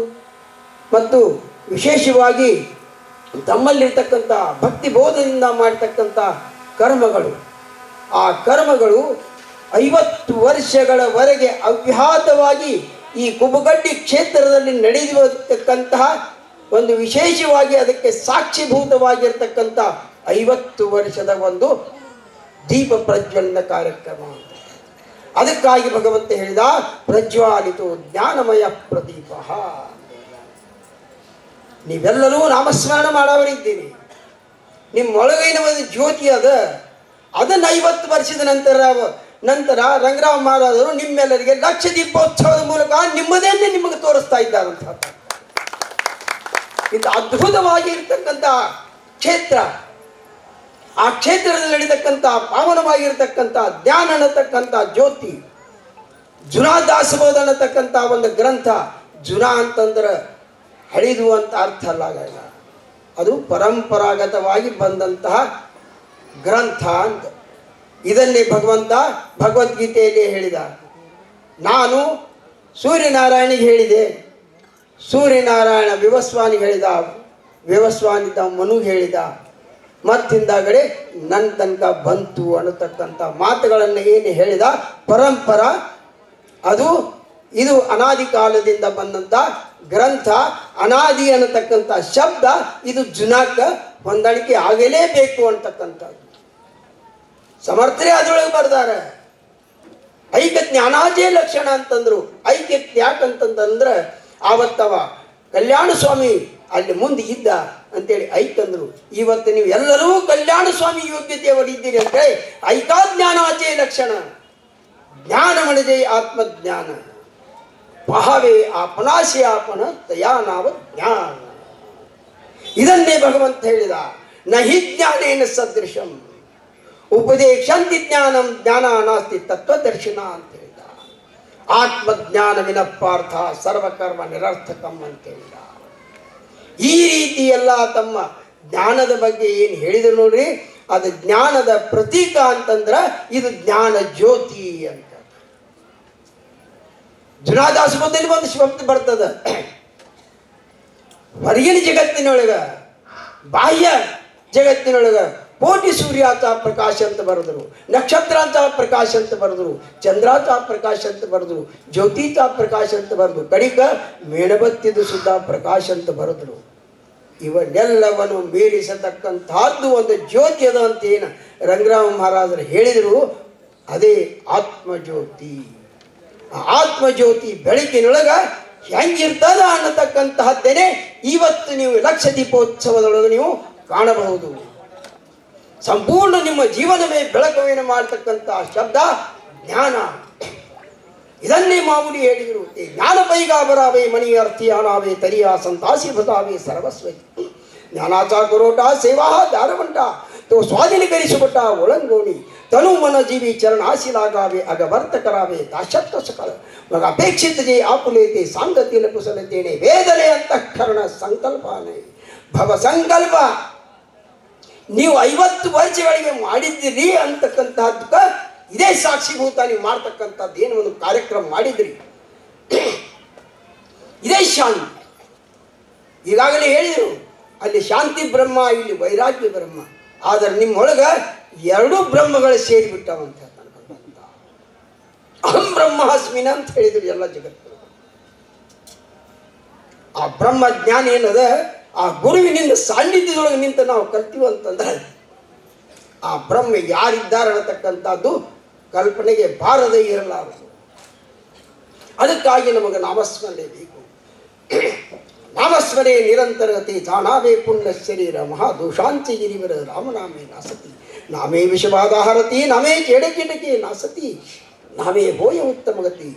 ಮತ್ತು ವಿಶೇಷವಾಗಿ ತಮ್ಮಲ್ಲಿರ್ತಕ್ಕಂಥ ಭಕ್ತಿ ಬೋಧದಿಂದ ಮಾಡತಕ್ಕಂಥ ಕರ್ಮಗಳು, ಆ ಕರ್ಮಗಳು 50 ವರ್ಷಗಳವರೆಗೆ ಅವ್ಯಾಹತವಾಗಿ ಈ ಕುಬಗಡ್ಡಿ ಕ್ಷೇತ್ರದಲ್ಲಿ ನಡೆದಿರತಕ್ಕಂತಹ ಒಂದು ವಿಶೇಷವಾಗಿ ಅದಕ್ಕೆ ಸಾಕ್ಷಿಭೂತವಾಗಿರ್ತಕ್ಕಂಥ 50 ವರ್ಷದ ಒಂದು ದೀಪ ಪ್ರಜ್ವಲನ ಕಾರ್ಯಕ್ರಮ. ಅದಕ್ಕಾಗಿ ಭಗವಂತ ಹೇಳಿದ ಪ್ರಜ್ವಾಲಿತು ಜ್ಞಾನಮಯ ಪ್ರದೀಪ. ನೀವೆಲ್ಲರೂ ನಾಮಸ್ಮರಣ ಮಾಡೋರಿದ್ದೀರಿ, ನಿಮ್ಮೊಳಗಿನ ಒಂದು ಜ್ಯೋತಿ ಅದನ್ನು 50 ವರ್ಷದ ನಂತರ ರಂಗರಾವ್ ಮಹಾರಾಜರು ನಿಮ್ಮೆಲ್ಲರಿಗೆ ಲಕ್ಷ ದೀಪೋತ್ಸವದ ಮೂಲಕ ನಿಮ್ಮದೇನೆ ನಿಮಗೆ ತೋರಿಸ್ತಾ ಇದ್ದಾರಂತ. ಇದು ಅದ್ಭುತವಾಗಿ ಇರ್ತಕ್ಕಂಥ ಕ್ಷೇತ್ರ. ಆ ಕ್ಷೇತ್ರದಲ್ಲಿ ನಡೀತಕ್ಕಂಥ ಪಾವನವಾಗಿರ್ತಕ್ಕಂಥ ಜ್ಞಾನ ಅನ್ನತಕ್ಕಂಥ ಜ್ಯೋತಿ, ಜುನಾ ದಾಸಬೋಧ ಅನ್ನತಕ್ಕಂಥ ಒಂದು ಗ್ರಂಥ. ಜುನಾ ಅಂತಂದ್ರೆ ಹಳಿದು ಅಂತ ಅರ್ಥ ಅಲ್ಲ, ಅದು ಪರಂಪರಾಗತವಾಗಿ ಬಂದಂತಹ ಗ್ರಂಥ ಅಂತ. ಇದನ್ನೇ ಭಗವಂತ ಭಗವದ್ಗೀತೆಯಲ್ಲಿ ಹೇಳಿದ. ನಾನು ಸೂರ್ಯನಾರಾಯಣಿಗೆ ಹೇಳಿದೆ, ಸೂರ್ಯನಾರಾಯಣ ವಿವಸ್ವಾನಿಗೆ ಹೇಳಿದ, ವಿವಸ್ವಾನಿದ್ದ ಮನುಗೆ ಹೇಳಿದ, ಮತ್ತಿಂದಾಗಡೆ ನನ್ನ ತನಕ ಬಂತು ಅನ್ನತಕ್ಕಂಥ ಮಾತುಗಳನ್ನು ಏನು ಹೇಳಿದ ಪರಂಪರ. ಇದು ಅನಾದಿ ಕಾಲದಿಂದ ಬಂದಂಥ ಗ್ರಂಥ. ಅನಾದಿ ಅನ್ನತಕ್ಕಂಥ ಶಬ್ದ ಇದು ಜುನಾಕ ಹೊಂದಾಣಿಕೆ ಆಗಲೇಬೇಕು ಅಂತಕ್ಕಂಥದ್ದು. ಸಮರ್ಥರೇ ಅದರೊಳಗೆ ಬರ್ತಾರೆ. ಐಕ್ಯ ಜ್ಞಾನಾಜೇ ಲಕ್ಷಣ ಅಂತಂದ್ರು. ಐಕ್ಯತೆ ಯಾಕಂತಂದ್ರೆ ಆವತ್ತವ ಕಲ್ಯಾಣ ಸ್ವಾಮಿ ಅಲ್ಲಿ ಮುಂದೆ ಇದ್ದ ಅಂತೇಳಿ ಐಕಂದ್ರು. ಇವತ್ತು ನೀವು ಎಲ್ಲರೂ ಕಲ್ಯಾಣ ಸ್ವಾಮಿ ಯೋಗ್ಯತೆಯವರಿದ್ದೀರಿ ಅಂತೇಳಿ ಐಕಾಜ್ಞಾನಾಚೇ ಲಕ್ಷಣ. ಜ್ಞಾನ ಮಣಿದೆ ಆತ್ಮಜ್ಞಾನ, ಪಹವೇ ಆಪನಾಶಿ ಆಪನ ತಯಾ ನಾವ ಜ್ಞಾನ. ಇದನ್ನೇ ಭಗವಂತ ಹೇಳಿದ. ನಹಿ ಜ್ಞಾನೇನ ಸದೃಶಂ ಉಪದೇಶಂತಿ ಜ್ಞಾನಂ ಜ್ಞಾನ ನಾಸ್ತಿ ತತ್ವದರ್ಶನ ಅಂತ ಹೇಳಿದ. ಆತ್ಮಜ್ಞಾನ ವಿನಪಾರ್ಥ ಸರ್ವಕರ್ಮ ನಿರರ್ಥಕಂ ಅಂತ ಹೇಳಿದ. ಈ ರೀತಿ ಎಲ್ಲ ತಮ್ಮ ಜ್ಞಾನದ ಬಗ್ಗೆ ಏನು ಹೇಳಿದ್ರು ನೋಡ್ರಿ, ಅದು ಜ್ಞಾನದ ಪ್ರತೀಕ ಅಂತಂದ್ರೆ ಇದು ಜ್ಞಾನ ಜ್ಯೋತಿ ಅಂತ. ಜುನಾದಾಸಮದಲ್ಲಿ ಒಂದು ಶಬ್ದ ಬರ್ತದ. ಹೊರಗಿನ ಜಗತ್ತಿನೊಳಗ, ಬಾಹ್ಯ ಜಗತ್ತಿನೊಳಗ ಕೋಟಿ ಸೂರ್ಯಾತ ಪ್ರಕಾಶ ಅಂತ ಬರೆದ್ರು, ನಕ್ಷತ್ರಾಂತ ಪ್ರಕಾಶ ಅಂತ ಬರೆದ್ರು, ಚಂದ್ರಾತ ಪ್ರಕಾಶ ಅಂತ ಬರೆದ್ರು, ಜ್ಯೋತಿತ ಪ್ರಕಾಶ ಅಂತ ಬರೆದ್ರು, ಕಡಿಕ ಮೇಣಬತ್ತಿದು ಸುದ್ದ ಪ್ರಕಾಶ ಅಂತ ಬರೆದ್ರು. ಇವನ್ನೆಲ್ಲವನ್ನು ಮೀರಿಸತಕ್ಕಂತಹದ್ದು ಒಂದು ಜ್ಯೋತಿ ಅದ ಅಂತ ಏನು ರಂಗರಾವ್ ಮಹಾರಾಜರು ಹೇಳಿದರು. ಅದೇ ಆತ್ಮಜ್ಯೋತಿ. ಆತ್ಮಜ್ಯೋತಿ ಬೆಳಕಿನೊಳಗ ಹೆಂಗಿರ್ತದ ಅನ್ನತಕ್ಕಂತಹದ್ದೇನೆ ಇವತ್ತು ನೀವು ಲಕ್ಷ ದೀಪೋತ್ಸವದೊಳಗೆ ನೀವು ಕಾಣಬಹುದು. ಸಂಪೂರ್ಣ ನಿಮ್ಮ ಜೀವನವೇ ಬೆಳಕವೇನು ಮಾಡತಕ್ಕಂಥ ಶಬ್ದ ಜ್ಞಾನ. ಇದನ್ನೇ ಮಾಮೂಲಿ ಹೇಳಿದರು. ಈ ಜ್ಞಾನ ಪೈಗಾಬರಾವೇ ಮಣಿ ಅರ್ಥಿಯಾನಾವೇ ತರಿಯಾ ಸಂತಾಸಿ ಭತಾವೇ ಸರ್ವಸ್ವತಿ ಜ್ಞಾನಾಚ ಗುರೋಟ ಸೇವಾ ದಾರವಂಟ तो स्वाधीनीकरिಸಿಬಿಟ್ಟ ಒಳಂಗೋಣಿ तनु मन जीवी चरण आशीलागावे अगवर्त करावे दाशक्त सकल मग अपेक्षित जे आपुलेते सांगतील कुशलतेने वेदने ಅಂತಃಕರಣ ಸಂಕಲ್ಪನೆ ಭವ ಸಂಕಲ್ಪ ನೀವು 50 ವರ್ಷಗಳಿಗೆ ಮಾಡಿದ್ದೀರಿ ಅಂತಕ್ಕಂತಹದಕ್ಕೆ ಇದೇ ಸಾಕ್ಷಿಭೂತ ನೀವು ಮಾಡ್ತಕ್ಕಂಥದ್ದು ಏನು ಒಂದು ಕಾರ್ಯಕ್ರಮ ಮಾಡಿದ್ರಿ ಇದೇ ಶಾಂತಿ ಈಗಾಗಲೇ ಹೇಳಿದರು ಅಲ್ಲಿ ಶಾಂತಿ ಬ್ರಹ್ಮ ಇಲ್ಲಿ ವೈರಾಗ್ಯ ಬ್ರಹ್ಮ ಆದರೆ ನಿಮ್ಮೊಳಗ ಎರಡು ಬ್ರಹ್ಮಗಳು ಸೇರಿಬಿಟ್ಟವಂತ ಅಹಂ ಬ್ರಹ್ಮಾಸ್ಮಿನ ಅಂತ ಹೇಳಿದ್ರು ಎಲ್ಲ ಜಗತ್ತು ಆ ಬ್ರಹ್ಮ ಜ್ಞಾನ ಏನದ ಆ ಗುರುವಿನಿಂದ ಸಾನ್ನಿಧ್ಯದೊಳಗೆ ನಿಂತು ನಾವು ಕಲ್ತೀವಿ ಅಂತಂದ್ರೆ ಆ ಬ್ರಹ್ಮ ಯಾರಿದ್ದಾರೆ ಅನ್ನತಕ್ಕಂಥದ್ದು ಕಲ್ಪನೆಗೆ ಬಾರದೇ ಇರಲಾರದು ಅದಕ್ಕಾಗಿ ನಮಗೆ ನಾಮಸ್ಮರಣೆ ಬೇಕು ನಾಮಸ್ಮರಣೆ ನಿರಂತರತೆ ತಾನಾವೇ ಪುಣ್ಯ ಶರೀರ ಮಹಾದೋಷಾಂಚ ಗಿರಿವರ ರಾಮನಾಮೇ ನಾಸತಿ ನಾಮೇ ವಿಷವಾದಾಹರತಿ ನಾಮೇ ಕೇಡಕೀಟಕೆ ನಾಸತಿ ನಾವೇ ಹೋಯ ಉತ್ತಮಗತಿ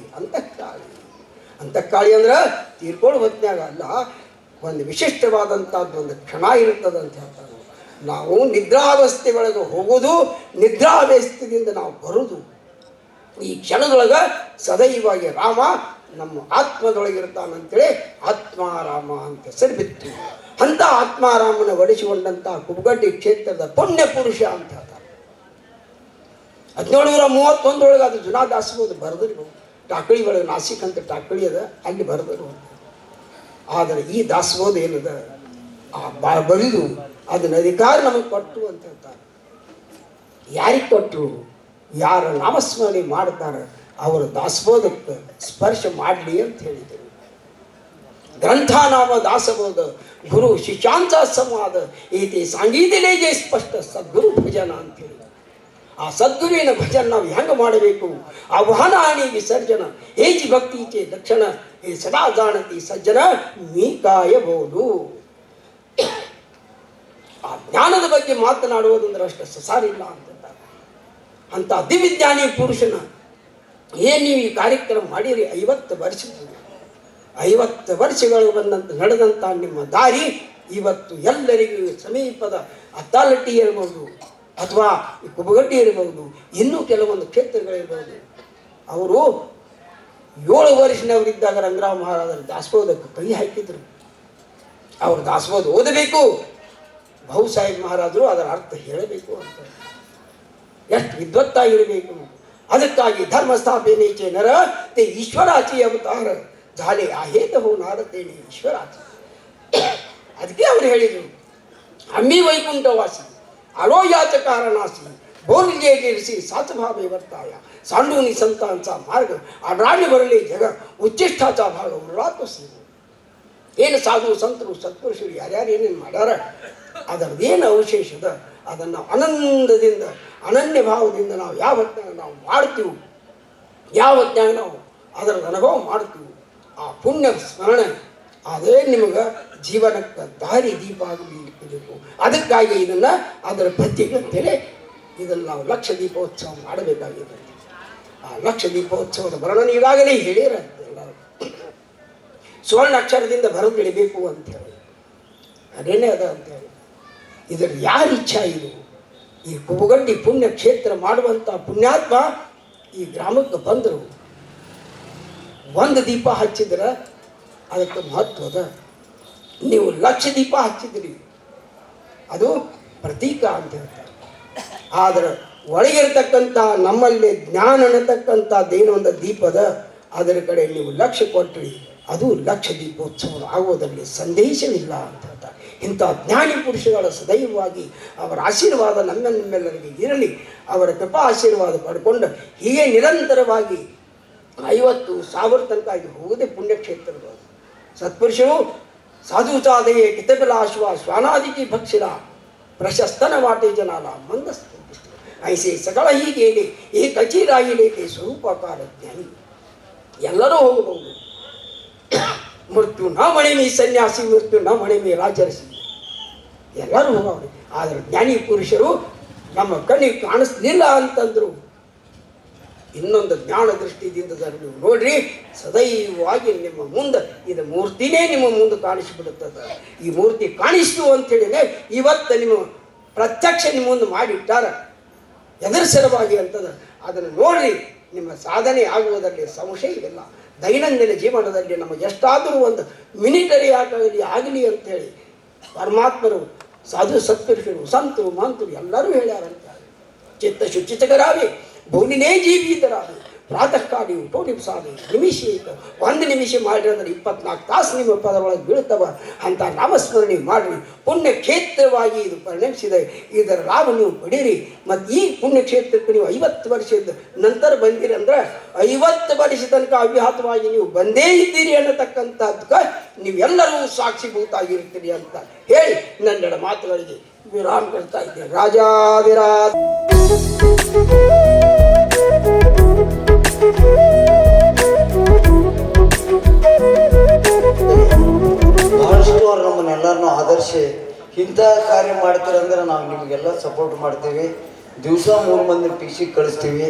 ಅಂತಃಕಾಳಿ ಅಂದ್ರೆ ತೀರ್ಕೊಳ್ಳೋ ಹೊತ್ನ್ಯಾಗ ಅಲ್ಲ ಒಂದು ವಿಶಿಷ್ಟವಾದಂಥದ್ದು ಒಂದು ಕ್ಷಣ ಇರುತ್ತದೆ ಅಂತ ಹೇಳ್ತಾರೆ ನಾವು ನಿದ್ರಾವಸ್ಥೆ ಒಳಗೆ ಹೋಗೋದು ನಿದ್ರಾವಸ್ಥೆಯಿಂದ ನಾವು ಬರೋದು ಈ ಕ್ಷಣದೊಳಗೆ ಸದೈವಾಗಿ ರಾಮ ನಮ್ಮ ಆತ್ಮದೊಳಗಿರ್ತಾನಂತೇಳಿ ಆತ್ಮಾರಾಮ ಅಂತ ಹೆಸರು ಬಿತ್ತು ಅಂಥ ಆತ್ಮಾರಾಮನ ಒಡಿಸಿಕೊಂಡಂಥ ಕುಬಗಡ್ಡಿ ಕ್ಷೇತ್ರದ ಪುಣ್ಯ ಪುರುಷ ಅಂತ ಹೇಳ್ತಾರೆ 1731 ಅದು ಜುನಾ ದಾಸಬೋಧ ಬರೆದ್ರು ಟಾಕಳಿ ಒಳಗೆ ನಾಸಿಕ್ ಅಂತ ಟಾಕಳಿ ಅದ ಅಲ್ಲಿ ಬರೆದರು ಆದರೆ ಈ ದಾಸಬೋಧ ಏನದ ಆ ಬರಿದು ಅದನ್ನ ಅಧಿಕಾರ ನಮಗೆ ಕೊಟ್ಟರು ಅಂತ ಹೇಳ್ತಾರೆ ಯಾರಿಗೆ ಕೊಟ್ಟರು ಯಾರ ನಾಮಸ್ಮರಣೆ ಮಾಡ್ತಾರೆ ಅವರ ದಾಸಬೋಧಕ್ಕೆ ಸ್ಪರ್ಶ ಮಾಡಲಿ ಅಂತ ಹೇಳಿದರು ಗ್ರಂಥನಾಮ ದಾಸಬೋಧ ಗುರು ಶಿಷ್ಯಾಂತ ಸಂವಾದ ಏತಿ ಸಾಂಗೀತಿಲೇಜೆ ಸ್ಪಷ್ಟ ಸದ್ಗುರು ಭಜನ ಅಂತ ಹೇಳಿ ಆ ಸದ್ಗುರುವಿನ ಭಜನ ನಾವು ಹೆಂಗೆ ಮಾಡಬೇಕು ಆಹ್ವಾನಾನಿ ವಿಸರ್ಜನ ಏಜಿ ಭಕ್ತಿಚೆ ದಕ್ಷಿಣ ಏ ಸದಾ ಜಾಣತಿ ಸಜ್ಜನ ಮೀಕಾಯಬಹುದು ಆ ಜ್ಞಾನದ ಬಗ್ಗೆ ಮಾತನಾಡುವುದಂದ್ರೆ ಅಷ್ಟು ಸಸಾರಿಲ್ಲ ಅಂತಾರೆ ಅಂತ ದಿವ್ಯಜ್ಞಾನಿ ಪುರುಷನ ಏನು ನೀವು ಈ ಕಾರ್ಯಕ್ರಮ ಮಾಡಿರಿ 50 ವರ್ಷಗಳು ನಡೆದಂಥ ನಿಮ್ಮ ದಾರಿ ಇವತ್ತು ಎಲ್ಲರಿಗೂ ಸಮೀಪದ ಅತ್ತಾಲಟ್ಟಿ ಇರಬಹುದು ಅಥವಾ ಕುಬಗಡ್ಡಿ ಇರಬಹುದು ಇನ್ನೂ ಕೆಲವೊಂದು ಕ್ಷೇತ್ರಗಳಿರ್ಬೋದು ಅವರು 7 ವರ್ಷನವರಿದ್ದಾಗ ರಂಗರಾವ್ ಮಹಾರಾಜರ ದಾಸಬೋಧಕ್ಕೆ ಕೈ ಹಾಕಿದ್ರು ಅವರು ದಾಸಬೋಧ ಓದಬೇಕು ಬಹುಸಾಹೇಬ್ ಮಹಾರಾಜರು ಅದರ ಅರ್ಥ ಹೇಳಬೇಕು ಅಂತ ಎಷ್ಟು ವಿದ್ವತ್ತಾಗಿರಬೇಕು ಅದಕ್ಕಾಗಿ ಧರ್ಮ ಸ್ಥಾಪನೆಚೆ ನರ ते ईश्वराची अवतार झाले आहेत होणार तेने ईश्वराची ಅದಕ್ಕೆ ಅವರು ಹೇಳಿದರು ಅಮ್ಮಿ ವೈಕುಂಠವಾಸಿ ಅಳೋಯಾಚ ಕಾರಣಾಸಿ ಬೋರ್ಗೆ ಗೆರಿಸಿ सातभावे वर्ताया सांडूनी संतांचा मार्ग आढळणे भरले जग उच्चिष्ठाचा भाग उरलातोसी ಏನು ಸಾಧು ಸಂತರು ಸತ್ಪುರುಷರು ಯಾರ್ಯಾರು ಏನೇನು ಮಾಡ್ಯಾರ ಅದರದ್ದೇನು ಅವಶೇಷದ ಅದನ್ನು ಆನಂದದಿಂದ ಅನನ್ಯ ಭಾವದಿಂದ ನಾವು ಯಾವ ಹೊತ್ತಿನಾಗ ನಾವು ಮಾಡ್ತೀವಿ ಯಾವ ಹೊತ್ತಿನಾಗ ನಾವು ಅದರ ಅನುಭವ ಮಾಡ್ತೀವಿ ಆ ಪುಣ್ಯ ಸ್ಮರಣೆ ಅದೇ ನಿಮಗೆ ಜೀವನಕ್ಕೆ ದಾರಿ ದೀಪ ಆಗಬೇಕು ಅದಕ್ಕಾಗಿ ಇದನ್ನು ಅದರ ಪ್ರತಿಗಂತೇಳಿ ಇದನ್ನು ನಾವು ಲಕ್ಷ ದೀಪೋತ್ಸವ ಮಾಡಬೇಕಾಗಿದೆ ಆ ಲಕ್ಷ ದೀಪೋತ್ಸವದ ವರ್ಣನೆ ಈಗಾಗಲೇ ಹೇಳಿರ ಎಲ್ಲರೂ ಸುವರ್ಣ ಅಕ್ಷರದಿಂದ ಬರೆದು ಬಿಡಬೇಕು ಅಂತೇಳಿ ಅದೇನೇ ಅದ ಅಂತೇಳಿ ಇದರ ಯಾರ ಇಚ್ಛಾ ಇದು ಈ ಕುಬಗಡ್ಡಿ ಪುಣ್ಯ ಕ್ಷೇತ್ರ ಮಾಡುವಂಥ ಪುಣ್ಯಾತ್ಮ ಈ ಗ್ರಾಮಕ್ಕೆ ಬಂದರು ಒಂದು ದೀಪ ಹಚ್ಚಿದ್ರೆ ಅದಕ್ಕೆ ಮಹತ್ವದ ನೀವು ಲಕ್ಷ ದೀಪ ಹಚ್ಚಿದ್ರಿ ಅದು ಪ್ರತೀಕ ಅಂತ ಹೇಳ್ತಾರೆ ಆದರೆ ಒಳಗಿರ್ತಕ್ಕಂಥ ನಮ್ಮಲ್ಲಿ ಜ್ಞಾನ ಅನ್ನತಕ್ಕಂಥದ್ದೇನೋ ಒಂದು ದೀಪದ ಅದರ ಕಡೆ ನೀವು ಲಕ್ಷ್ಯ ಕೊಟ್ಟರಿ ಅದು ಲಕ್ಷ ದೀಪೋತ್ಸವ ಆಗುವುದರಲ್ಲಿ ಸಂದೇಶವಿಲ್ಲ ಅಂತ ಹೇಳ್ತಾರೆ ಇಂಥ ಜ್ಞಾನಿ ಪುರುಷಗಳ ಸದೈವವಾಗಿ ಅವರ ಆಶೀರ್ವಾದ ನಮ್ಮೆಲ್ಲರಿಗೆ ಇರಲಿ ಅವರ ಕೃಪಾ ಆಶೀರ್ವಾದ ಪಡ್ಕೊಂಡು ಹೀಗೆ ನಿರಂತರವಾಗಿ 50,000 ತನಕ ಇದು ಹೋಗದೆ ಪುಣ್ಯಕ್ಷೇತ್ರಗಳು ಸತ್ಪುರುಷರು ಸಾಧುಚಾದೆಯೇ ಕಿತಬಿಲಾಶ್ವ ಶ್ವಾನಾದಿಕಿ ಭಕ್ಷಿಲ ಪ್ರಶಸ್ತನ ವಾಟೆ ಜನಾಲ ಮಂದಸ್ತು ಐಸೆ ಸಕಲ ಹೀಗೇನೆ ಈ ಕಚೀರಾಯಿಲೇಕೆ ಸ್ವರೂಪಕಾರ ಜ್ಞಾನಿ ಎಲ್ಲರೂ ಹೋಗಬಹುದು ಮೃತ್ಯು ನ ಮಣಿಮಿ ಸನ್ಯಾಸಿ ಮೃತ್ಯು ನ ಮಣಿಮಿ ರಾಜರ್ಷಿ ಎಲ್ಲರೂ ಹೋಗವ್ರಿ ಆದರೆ ಜ್ಞಾನಿ ಪುರುಷರು ನಮ್ಮ ಕಣ್ಣಿಗೆ ಕಾಣಿಸ್ಲಿಲ್ಲ ಅಂತಂದ್ರು ಇನ್ನೊಂದು ಜ್ಞಾನ ದೃಷ್ಟಿಯಿಂದ ನೀವು ನೋಡ್ರಿ ಸದೈವವಾಗಿ ನಿಮ್ಮ ಮುಂದೆ ಇದು ಮೂರ್ತಿನೇ ನಿಮ್ಮ ಮುಂದೆ ಕಾಣಿಸಿಬಿಡುತ್ತದೆ ಈ ಮೂರ್ತಿ ಕಾಣಿಸ್ತು ಅಂತೇಳಿದ್ರೆ ಇವತ್ತು ನಿಮ್ಮ ಪ್ರತ್ಯಕ್ಷ ನಿಮ್ಮ ಮುಂದೆ ಮಾಡಿಟ್ಟಾರ ಎದುರಿಸಲವಾಗಿ ಅಂತದ ಅದನ್ನು ನೋಡ್ರಿ, ನಿಮ್ಮ ಸಾಧನೆ ಆಗುವುದರಲ್ಲಿ ಸಂಶಯವಿಲ್ಲ. ದೈನಂದಿನ ಜೀವನದಲ್ಲಿ ನಮಗೆ ಎಷ್ಟಾದರೂ ಒಂದು ಮಿನಿಟರಿ ಆಗಲಿ ಅಂತೇಳಿ ಪರಮಾತ್ಮರು, ಸಾಧು ಸತ್ಪುರುಷರು, ಸಂತರು ಮಂತರು ಎಲ್ಲರೂ ಹೇಳ್ಯಾರಂತ. ಚಿತ್ತ ಶುಚಿತಕರಾಗಿ ಭೂಮಿನೇ ಜೀವಿತರಾಗಿ ಪ್ರಾತಃ ಕಾಲಿ ಟೋಟಿ ಸಾಧಿ ನಿಮಿಷ ಒಂದು ನಿಮಿಷ ಮಾಡಿದ್ರೆ 24 ತಾಸು ನಿಮ್ಮ ಪದರೊಳಗೆ ಬೀಳ್ತವ ಅಂತ ನಾಮಸ್ಮರಣೆ ಮಾಡಿರಿ. ಪುಣ್ಯ ಕ್ಷೇತ್ರವಾಗಿ ಇದು ಪರಿಣಮಿಸಿದೆ. ಇದರ ಲಾಭ ನೀವು ಪಡೀರಿ. ಮತ್ತು ಈ ಪುಣ್ಯಕ್ಷೇತ್ರಕ್ಕೆ ನೀವು 50 ವರ್ಷದ ನಂತರ ಬಂದಿರಿ ಅಂದ್ರೆ 50 ವರ್ಷ ತನಕ ಅವ್ಯಾಹತವಾಗಿ ನೀವು ಬಂದೇ ಇದ್ದೀರಿ ಅನ್ನತಕ್ಕಂಥದ್ದಕ್ಕೆ ನೀವೆಲ್ಲರೂ ಸಾಕ್ಷಿಭೂತಾಗಿರ್ತೀರಿ ಅಂತ ಹೇಳಿ ನನ್ನೆರಡು ಮಾತುಗಳಿಗೆ ವಿರಾಮ ಕೊಡ್ತಾ ಇದ್ದೇನೆ. ರಾಜಾದಿರಾಜ ಬಹಳಷ್ಟು ಅವ್ರು ನಮ್ಮನ್ನೆಲ್ಲರನ್ನೂ ಆದರ್ಶಿ ಇಂಥ ಕಾರ್ಯ ಮಾಡ್ತೀರಂದ್ರೆ ನಾವು ನಿಮಗೆಲ್ಲ ಸಪೋರ್ಟ್ ಮಾಡ್ತೀವಿ. ದಿವಸ 3 ಮಂದಿ ಪಿ ಸಿ ಕಳಿಸ್ತೀವಿ,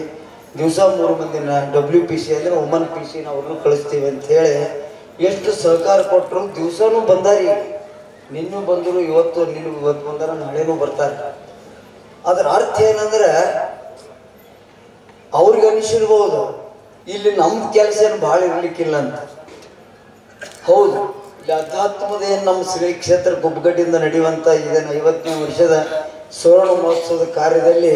ದಿವಸ 3 ಮಂದಿನ WPC ಅಂದರೆ ವುಮನ್ PC ಅವ್ರನ್ನೂ ಕಳಿಸ್ತೀವಿ ಅಂಥೇಳಿ ಎಷ್ಟು ಸಹಕಾರ ಕೊಟ್ಟರು. ದಿವಸನೂ ಬಂದಾರಿ, ನಿನ್ನೂ ಬಂದರು, ಇವತ್ತು ಬಂದಾರ, ನಾಳೆನೂ ಬರ್ತಾರೆ. ಅದರ ಅರ್ಥ ಏನಂದ್ರೆ ಅವ್ರಿಗೆ ಅನಿಸಿರ್ಬೋದು ಇಲ್ಲಿ ನಮ್ಮ ಕೆಲಸ ಏನು ಭಾಳ ಇರಲಿಕ್ಕಿಲ್ಲ ಅಂತ. ಹೌದು, ಇಲ್ಲಿ ಅಧ್ಯಾತ್ಮದ ಏನು ನಮ್ಮ ಶ್ರೀ ಕ್ಷೇತ್ರ ಗುಬ್ಬಗಡ್ಡಿಯಿಂದ ನಡೆಯುವಂಥ ಇದನ್ನು 50ನೇ ವರ್ಷದ ಸುವರ್ಣ ಮಹೋತ್ಸವದ ಕಾರ್ಯದಲ್ಲಿ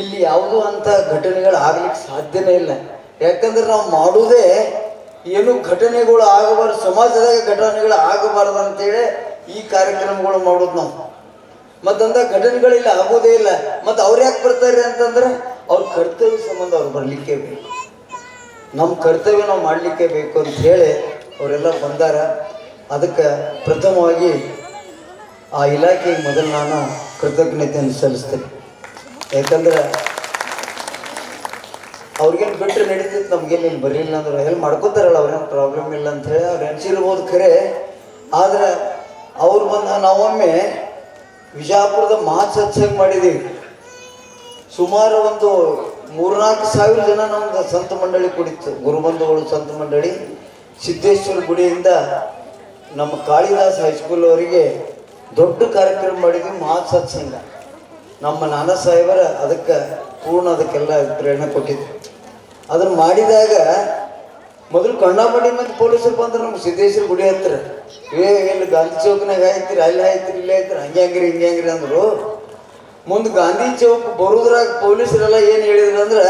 ಇಲ್ಲಿ ಯಾವುದೂ ಅಂಥ ಘಟನೆಗಳು ಆಗ್ಲಿಕ್ಕೆ ಸಾಧ್ಯನೇ ಇಲ್ಲ. ಯಾಕಂದ್ರೆ ನಾವು ಮಾಡುವುದೇ ಏನು ಘಟನೆಗಳು ಆಗಬಾರ್ದು, ಸಮಾಜದಾಗ ಘಟನೆಗಳು ಆಗಬಾರ್ದು ಅಂತೇಳಿ ಈ ಕಾರ್ಯಕ್ರಮಗಳು ಮಾಡೋದು ನಾವು. ಮತ್ತಂತ ಘಟನೆಗಳಿಲ್ಲ ಆಗೋದೇ ಇಲ್ಲ. ಮತ್ತು ಅವ್ರು ಯಾಕೆ ಬರ್ತಾರೆ ಅಂತಂದ್ರೆ ಅವ್ರ ಕರ್ತವ್ಯ ಸಂಬಂಧ ಅವ್ರು ಬರಲಿಕ್ಕೆ ಬೇಕು, ನಮ್ಮ ಕರ್ತವ್ಯ ನಾವು ಮಾಡಲಿಕ್ಕೆ ಬೇಕು ಅಂತ ಹೇಳಿ ಅವರೆಲ್ಲ ಬಂದಾರ. ಅದಕ್ಕೆ ಪ್ರಥಮವಾಗಿ ಆ ಇಲಾಖೆಗೆ ಮೊದಲು ನಾನು ಕೃತಜ್ಞತೆಯನ್ನು ಸಲ್ಲಿಸ್ತೇನೆ. ಯಾಕಂದ್ರೆ ಅವ್ರಿಗೇನು ಬಿಟ್ಟರೆ ನಡೀತಿತ್ತು, ನಮಗೇನು ಇಲ್ಲಿ ಬರಲಿಲ್ಲ ಅಂದ್ರೆ ಎಲ್ಲಿ ಮಾಡ್ಕೋತಾರಲ್ಲ, ಅವ್ರೇನು ಪ್ರಾಬ್ಲಮ್ ಇಲ್ಲ ಅಂಥೇಳಿ ಅವ್ರು ಅನಿಸಿರ್ಬೋದು ಖರೆ. ಆದರೆ ಅವ್ರು ಬಂದು ನಾವೊಮ್ಮೆ ವಿಜಯಪುರದ ಮಹಾಸತ್ಸಂಗ ಮಾಡಿದ್ದೀವಿ. ಸುಮಾರು ಒಂದು 3-4 ಸಾವಿರ ಜನ ನಮ್ದು ಸಂತ ಮಂಡಳಿ ಕುಡಿತು. ಗುರುಬಂಧುಗಳು ಸಂತ ಮಂಡಳಿ ಸಿದ್ದೇಶ್ವರ ಗುಡಿಯಿಂದ ನಮ್ಮ ಕಾಳಿದಾಸ್ ಹೈಸ್ಕೂಲ್ ಅವರಿಗೆ ದೊಡ್ಡ ಕಾರ್ಯಕ್ರಮ ಮಾಡಿದ್ವಿ, ಮಹಾಸತ್ಸಂಗ. ನಮ್ಮ ನಾನಾ ಸಾಹೇಬರ ಅದಕ್ಕೆ ಅದಕ್ಕೆಲ್ಲ ಪ್ರೇರಣೆ ಕೊಟ್ಟಿದ್ರು. ಅದನ್ನು ಮಾಡಿದಾಗ ಮೊದಲು ಕಣ್ಣಾಮಡಿ ಮಂದಿ ಪೊಲೀಸರು ಬಂದ್ರೆ ನಮ್ಗೆ ಸಿದ್ದೇಶ್ವರ ಗುಡಿ ಹತ್ರ, ಎಲ್ಲಿ ಗಾಂಧಿ ಚೌಕ್ನಾಗ ಆಯ್ತಿರಿ, ಅಲ್ಲಿ ಆಯ್ತಿರಿ, ಇಲ್ಲೇ ಆಯ್ತಿರಿ, ಹಂಗೆ ಹಂಗಿರಿ ಅಂದರು. ಮುಂದೆ ಗಾಂಧಿ ಚೌಕ್ ಬರೋದ್ರಾಗ ಪೊಲೀಸರೆಲ್ಲ ಏನು ಹೇಳಿದ್ರು ಅಂದ್ರೆ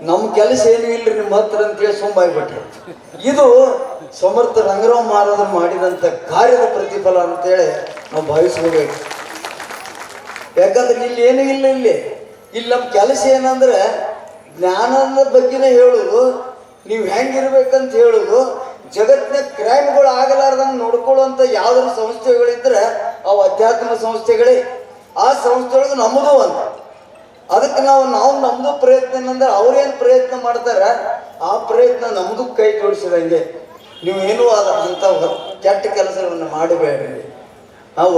ನಮ್ಮ ಕೆಲಸ ಏನು ಇಲ್ರಿ ನಿಮ್ಮ ಹತ್ರ ಅಂತೇಳಿ ಸುಮ್ಮಾಗ್ಬಿಟ್ರು. ಇದು ಸಮರ್ಥ ರಂಗರಾವ್ ಮಹಾರಾಜರು ಮಾಡಿದಂಥ ಕಾರ್ಯದ ಪ್ರತಿಫಲ ಅಂತೇಳಿ ನಾವು ಭಾವಿಸ್ಕೋಬೇಕು. ಯಾಕಂದ್ರೆ ಇಲ್ಲಿ ಏನೂ ಇಲ್ಲ, ಇಲ್ಲಿ ನಮ್ಮ ಕೆಲಸ ಏನಂದ್ರೆ ಜ್ಞಾನದ ಬಗ್ಗೆನೇ ಹೇಳೋದು, ನೀವು ಹೆಂಗಿರ್ಬೇಕಂತ ಹೇಳೋದು. ಜಗತ್ತಿನ ಕ್ರೈಮ್ಗಳು ಆಗಲಾರ್ದಂಗೆ ನೋಡ್ಕೊಳ್ಳುವಂಥ ಯಾವ್ದಾದ್ರು ಸಂಸ್ಥೆಗಳಿದ್ರೆ ಅವು ಅಧ್ಯಾತ್ಮ ಸಂಸ್ಥೆಗಳೇ. ಆ ಸಂಸ್ಥೆಯೊಳಗೆ ನಮ್ಮದು ಅಂತ. ಅದಕ್ಕೆ ನಾವು ನಮ್ಮದು ಪ್ರಯತ್ನ ಏನಂದ್ರೆ ಅವ್ರೇನು ಪ್ರಯತ್ನ ಮಾಡ್ತಾರೆ ಆ ಪ್ರಯತ್ನ ನಮ್ಮದು ಕೈ ಜೋಡಿಸಿದಂಗೆ. ನೀವೇನು ಅಂಥ ಕೆಟ್ಟ ಕೆಲಸಗಳನ್ನು ಮಾಡಬೇಡ್ರಿ,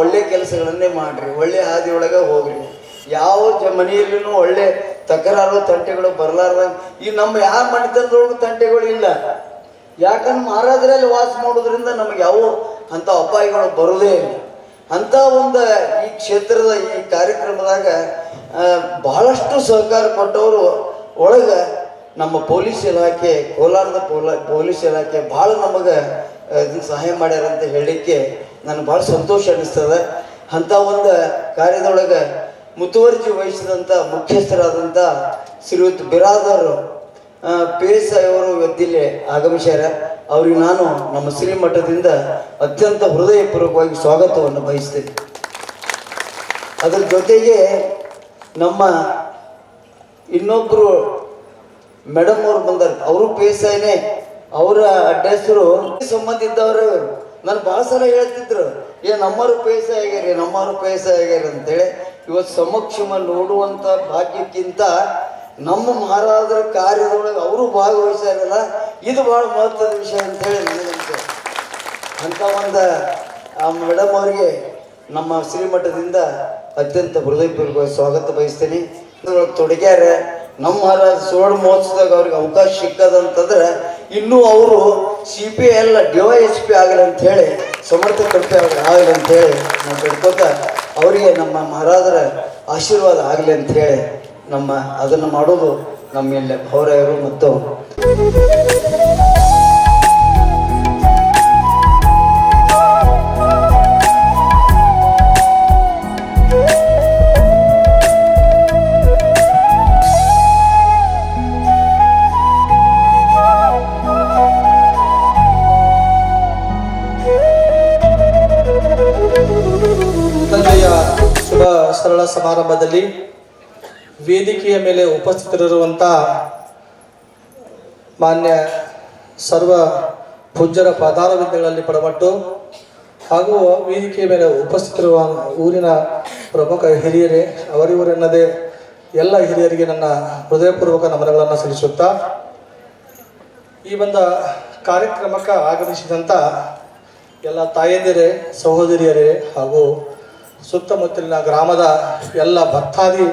ಒಳ್ಳೆ ಕೆಲಸಗಳನ್ನೇ ಮಾಡಿರಿ, ಒಳ್ಳೆ ಹಾದಿಯೊಳಗೆ ಹೋಗ್ರಿ. ಯಾವ ಮನೆಯಲ್ಲೂ ಒಳ್ಳೆ ತಕರಾರು ತಂಟೆಗಳು ಬರಲಾರ್ದಂಗೆ. ಈ ನಮ್ಮ ಯಾವ ಮನೆತನದೊಳಗೂ ತಂಟೆಗಳು ಇಲ್ಲ. ಯಾಕಂದ್ರೆ ಮಹಾರಾಜರಲ್ಲಿ ವಾಸ ಮಾಡೋದ್ರಿಂದ ನಮಗೆ ಯಾವ ಅಂಥ ಅಪಾಯಗಳು ಬರೋದೇ ಇಲ್ಲ. ಅಂಥ ಒಂದು ಈ ಕ್ಷೇತ್ರದ ಈ ಕಾರ್ಯಕ್ರಮದಾಗ ಬಹಳಷ್ಟು ಸಹಕಾರ ಕೊಟ್ಟವರು ಒಳಗೆ ನಮ್ಮ ಪೊಲೀಸ್ ಇಲಾಖೆ, ಕೋಲಾರದ ಪೊಲೀಸ್ ಇಲಾಖೆ ಭಾಳ ನಮಗೆ ಸಹಾಯ ಮಾಡ್ಯಾರಂತ ಹೇಳಲಿಕ್ಕೆ ನನಗೆ ಭಾಳ ಸಂತೋಷ ಅನ್ನಿಸ್ತದೆ. ಅಂಥ ಒಂದು ಕಾರ್ಯದೊಳಗೆ ಮುತುವರ್ಜಿ ವಹಿಸಿದಂಥ ಮುಖ್ಯಸ್ಥರಾದಂಥ ಶ್ರೀಯುತ್ ಬಿರಾದರ್ PSI ಅವರು ಇವತ್ತಿಲ್ಲಿ ಆಗಮಿಸ್ಯಾರ. ಅವ್ರಿಗೆ ನಾನು ನಮ್ಮ ಶ್ರೀಮಠದಿಂದ ಅತ್ಯಂತ ಹೃದಯಪೂರ್ವಕವಾಗಿ ಸ್ವಾಗತವನ್ನು ಬಯಸ್ತೇನೆ. ಅದರ ಜೊತೆಗೆ ನಮ್ಮ ಇನ್ನೊಬ್ಬರು ಮೇಡಮ್ ಅವ್ರು ಬಂದಾರ, ಅವರು PSIನೇ. ಅವರ ಅಡ್ರೆಸ್ರು ಸಂಬಂಧ ಇದ್ದವರು ನಾನು ಭಾಳ ಸಲ ಹೇಳ್ತಿದ್ರು, ನಮ್ಮವರು PSI ಆಗ್ಯಾರಿ ಅಂತೇಳಿ. ಇವತ್ತು ಸಮಕ್ಷಮ ನೋಡುವಂಥ ಭಾಗ್ಯಕ್ಕಿಂತ ನಮ್ಮ ಮಹಾರಾಜರ ಕಾರ್ಯದೊಳಗೆ ಅವರು ಭಾಗವಹಿಸ್ಯಾರಲ್ಲ, ಇದು ಭಾಳ ಮಹತ್ವದ ವಿಷಯ ಅಂತೇಳಿ ನನಗಂತೆ. ಅಂಥ ಒಂದು ಮೇಡಮ್ ಅವರಿಗೆ ನಮ್ಮ ಶ್ರೀಮಠದಿಂದ ಅತ್ಯಂತ ಹೃದಯಪೂರ್ವಕ ಸ್ವಾಗತ ಬಯಸ್ತೇನೆ. ತೊಡಗ್ಯಾರ ನಮ್ಮ ಮಹಾರಾಜ ಸುವರ್ಣ ಮಹೋತ್ಸವದಾಗ ಅವ್ರಿಗೆ ಅವಕಾಶ ಸಿಕ್ಕದಂತಂದ್ರೆ ಇನ್ನೂ ಅವರು CPI ಅಲ್ಲ DYSP ಆಗಲಿ ಅಂತ ಹೇಳಿ, ಸಮರ್ಥ ಕಲ್ಪೆ ಆಗಲಿ ಅಂತ ಹೇಳಿ ನಾನು ಬೇಡ್ಕೋತ ಅವರಿಗೆ ನಮ್ಮ ಮಹಾರಾಜರ ಆಶೀರ್ವಾದ ಆಗಲಿ ಅಂತ ಹೇಳಿ ಅದನ್ನು ಮಾಡೋದು ನಮ್ಮ ಭವರಾಯರು ಮತ್ತು ಶುಭ ಸರಳ ಸಮಾರಂಭದಲ್ಲಿ ವೇದಿಕೆಯ ಮೇಲೆ ಉಪಸ್ಥಿತರಿರುವಂಥ ಮಾನ್ಯ ಸರ್ವ ಪೂಜ್ಯರ ಪಾದಾರವಿಂದಗಳಲ್ಲಿ ಪಡಮಟ್ಟು ಹಾಗೂ ವೇದಿಕೆಯ ಮೇಲೆ ಉಪಸ್ಥಿತರಿರುವ ಊರಿನ ಪ್ರಮುಖ ಹಿರಿಯರೇ ಅವರಿವರೆನ್ನದೇ ಎಲ್ಲ ಹಿರಿಯರಿಗೆ ನನ್ನ ಹೃದಯಪೂರ್ವಕ ನಮನಗಳನ್ನು ಸಲ್ಲಿಸುತ್ತಾ ಈ ಒಂದು ಕಾರ್ಯಕ್ರಮಕ್ಕೆ ಆಗಮಿಸಿದಂಥ ಎಲ್ಲ ತಾಯಂದಿರೇ, ಸಹೋದರಿಯರೇ ಹಾಗೂ ಸುತ್ತಮುತ್ತಲಿನ ಗ್ರಾಮದ ಎಲ್ಲ ಭಕ್ತಾದಿ